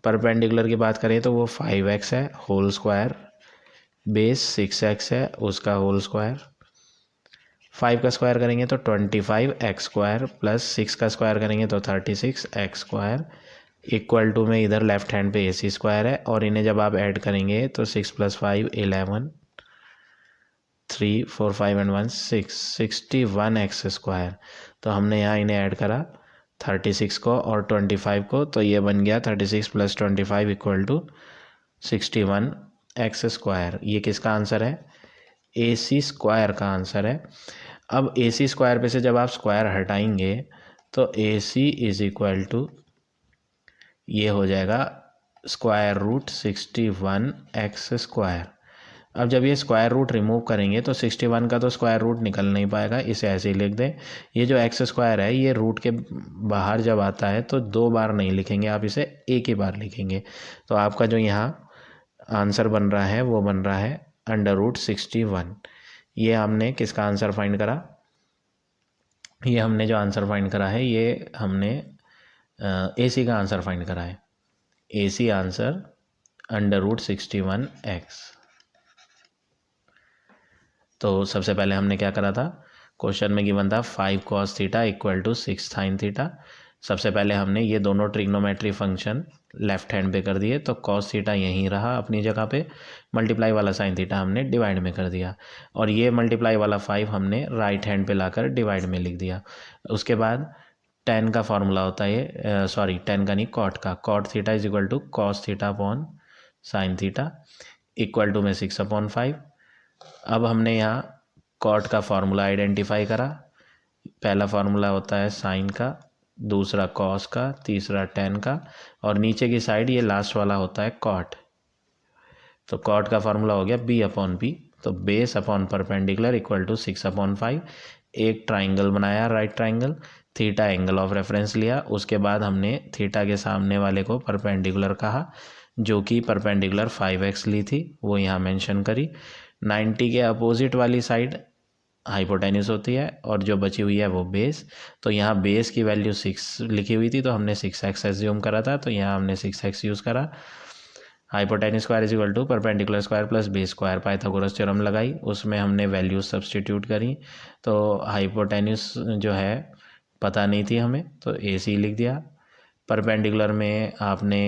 परपेंडिकुलर की बात करें तो वो 5x है होल स्क्वायर, बेस 6x है उसका होल स्क्वायर। 5 का स्क्वायर करेंगे तो 25x स्क्वायर प्लस 6 का स्क्वायर करेंगे तो 36x स्क्वायर इक्वल टू में इधर लेफ्ट हैंड पे AC स्क्वायर है, और इन्हें जब आप ऐड करेंगे तो 6 + 5 11, 3 4 5 एंड 1 6 61x स्क्वायर। तो हमने यहाँ इन्हें ऐड करा 36 को और 25 को, तो ये बन गया 36 + 25 इक्वल टू 61x स्क्वायर। ये किसका आंसर है, AC स्क्वायर का आंसर है। अब AC स्क्वायर पे से जब आप स्क्वायर हटाएंगे तो AC इज इक्वल टू ये हो जाएगा स्क्वायर रूट 61x स्क्वायर। अब जब ये स्क्वायर रूट रिमूव करेंगे तो 61 का तो स्क्वायर रूट निकल नहीं पाएगा, इसे ऐसे ही लिख दें। ये जो x स्क्वायर है ये रूट के बाहर जब आता है तो 2 बार नहीं लिखेंगे, आप इसे एक ही बार लिखेंगे। तो आपका जो यहाँ आंसर बन रहा है वो बन रहा है √61। ये हमने किसका आंसर फाइंड करा, ये हमने जो आंसर फाइंड करा है ये हमने AC का आंसर फाइंड करा है। AC answer √61x। तो सबसे पहले हमने क्या करा था, क्वेश्चन में गिवन था 5 cos theta equal to 6 sin theta. सबसे पहले हमने ये दोनों ट्रिग्नोमेट्री फंक्शन लेफ्ट हैंड पे कर दिए, तो cos थीटा यहीं रहा अपनी जगह पे, मल्टीप्लाई वाला sin थीटा हमने डिवाइड में कर दिया, और ये मल्टीप्लाई वाला 5 हमने राइट हैंड पे लाकर डिवाइड में लिख दिया। उसके बाद tan का फॉर्मूला होता है ये, सॉरी tan का नहीं, cot का, cot theta is equal to cos theta upon sin theta equal to में 6/5। अब हमने यहाँ कॉट का फार्मूला आइडेंटिफाई करा। पहला फार्मूला होता है साइन का, दूसरा कॉस का, तीसरा टेन का, और नीचे की साइड ये लास्ट वाला होता है कॉट। तो कॉट का फार्मूला हो गया b/p, तो base upon perpendicular equal to 6/5। एक ट्राइंगल बनाया, right triangle, theta angle of reference लिया, उसके बाद हमने थीटा के सामने वाले को परपेंडिकुलर कहा, जो कि परपेंडिकुलर 5x ली थी, वो यहाँ मेंशन करी। 90 के अपोजिट वाली साइड हाइपोटेन्यूस होती है, और जो बची हुई है वो बेस। तो यहाँ बेस की वैल्यू 6 लिखी हुई थी, तो हमने 6x एज्यूम करा था, तो यहाँ हमने 6x यूज़ करा। Hypotenuse square is equal to perpendicular square plus base square, Pythagoras theorem लगाई, उसमें हमने वैल्यूज सब्सटीट्यूट करी। तो हाइपोटेन्यूस जो है पता नहीं थी हमें, तो AC लिख दिया। परपेंडिकुलर में आपने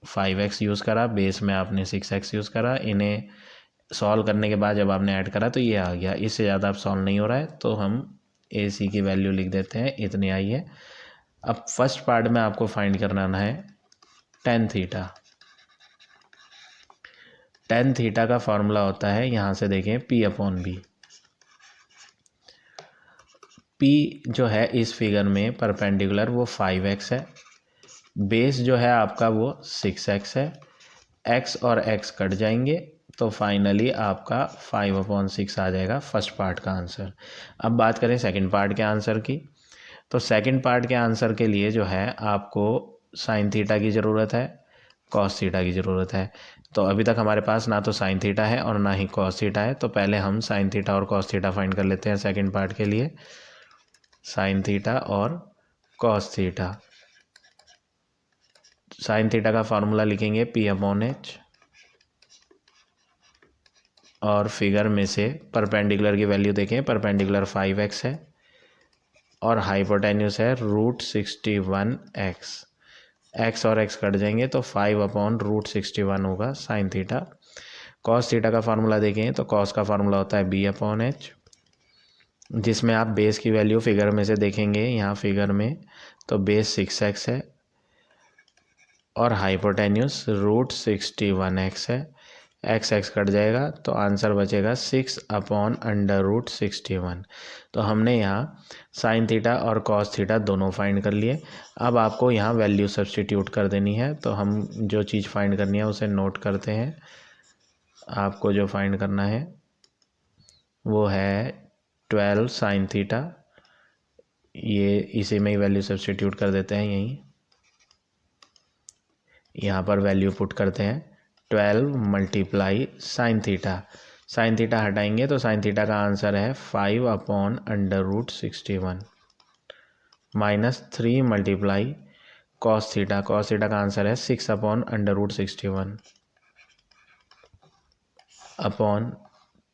5x यूज़ करा, बेस में आपने 6x यूज़ करा। इन्हें सॉल्व करने के बाद जब आपने ऐड करा तो ये आ गया। इससे ज़्यादा अब सॉल्व नहीं हो रहा है, तो हम AC की वैल्यू लिख देते हैं, इतनी आई है। अब फर्स्ट पार्ट में आपको फाइंड करना है tan थीटा। tan थीटा का फॉर्मूला होता है, यहाँ से देखें, p/b। p जो है इस फिगर में परपेंडिकुलर वो 5x है, बेस जो है आपका वो 6x है, x और x कट जाएंगे, तो फाइनली आपका 5/6 आ जाएगा फर्स्ट पार्ट का आंसर। अब बात करें सेकंड पार्ट के आंसर की, तो सेकंड पार्ट के आंसर के लिए जो है आपको साइन थीटा की ज़रूरत है, कॉस थीटा की ज़रूरत है। तो अभी तक हमारे पास ना तो साइन थीटा है और ना ही कॉस थीटा है, तो पहले हम साइन थीटा और कॉस थीटा फाइंड कर लेते हैं सेकंड पार्ट के लिए। साइन थीटा और कॉस थीटा, साइन थीटा का फार्मूला लिखेंगे p/h, और फिगर में से परपेंडिकुलर की वैल्यू देखें, परपेंडिकुलर 5x है और हाइपोटेन्यूस है √61x। x और x कट जाएंगे, तो 5/√61 होगा साइन थीटा। कॉस थीटा का फार्मूला देखें, तो कॉस का फार्मूला होता है b/h, जिसमें आप बेस की वैल्यू फिगर में से देखेंगे, यहाँ फिगर में तो बेस 6x है और हाइपोटेन्यूस √61x है। x कट जाएगा, तो आंसर बचेगा 6/√61। तो हमने यहाँ साइन थीटा और कॉस थीटा दोनों फाइंड कर लिए। अब आपको यहाँ वैल्यू सब्सटीट्यूट कर देनी है, तो हम जो चीज़ फाइंड करनी है उसे नोट करते हैं। आपको जो फाइंड करना है वो है 12 साइन थीटा, ये इसी में ही वैल्यू सब्सटीट्यूट कर देते हैं, यहीं यहाँ पर वैल्यू पुट करते हैं। 12 multiply sine theta, sine theta हटाएंगे तो साइन थीटा का आंसर है 5/√61 minus 3 multiply cos theta, cos theta का आंसर है 6/√61 upon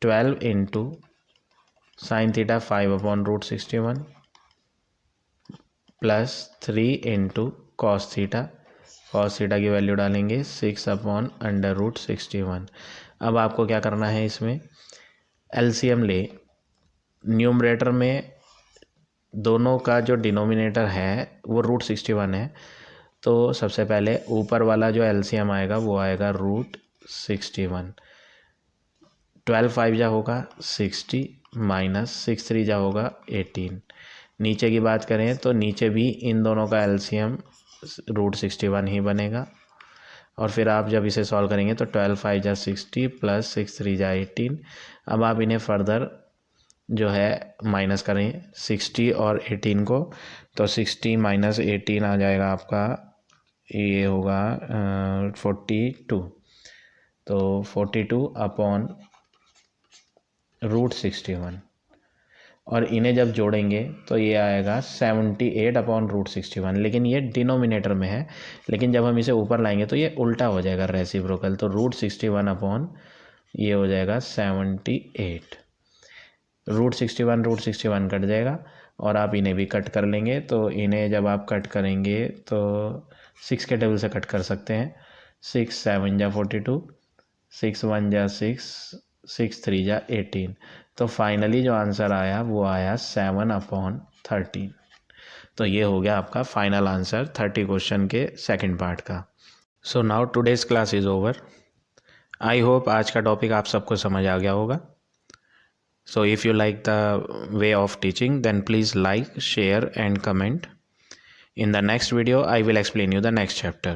12 into sine theta 5/√61 plus 3 into cos theta, cos theta की वैल्यू डालेंगे 6/√61। अब आपको क्या करना है, इसमें LCM ले। न्यूमरेटर में दोनों का जो डिनोमिनेटर है वो √61 है, तो सबसे पहले ऊपर वाला जो LCM आएगा वो आएगा √61। 12 5 जा होगा 60 माइनस 6 3 जा होगा 18। नीचे की बात करें तो नीचे भी इन दोनों का LCM √61 ही बनेगा, और फिर आप जब इसे सॉल्व करेंगे तो 12 5 जा 60 प्लस 6 3 जा 18। अब आप इन्हें फर्दर जो है माइनस करें 60 और 18 को, तो 60 माइनस 18 आ जाएगा आपका, ये होगा 42। तो 42 अपॉन √61, और इन्हें जब जोड़ेंगे तो ये आएगा 78/√61। लेकिन ये डिनोमिनेटर में है, लेकिन जब हम इसे ऊपर लाएंगे तो ये उल्टा हो जाएगा, रेसिप्रोकल। तो √61 अपॉन ये हो जाएगा 78। √61 कट जाएगा और आप इन्हें भी कट कर लेंगे। तो इन्हें जब आप कट करेंगे तो 6 के टेबल से कट कर सकते हैं। 6 7 जा 42, 6 1 जा 6, 6 3 जा 18। तो फाइनली जो आंसर आया वो आया 7/13। तो ये हो गया आपका फाइनल आंसर 30 क्वेश्चन के सेकंड पार्ट का। So now today's class is over. I hope आज का टॉपिक आप सबको समझ आ गया होगा। So if you like the way of teaching, then please like, share and comment. In the next video, I will explain you the next chapter.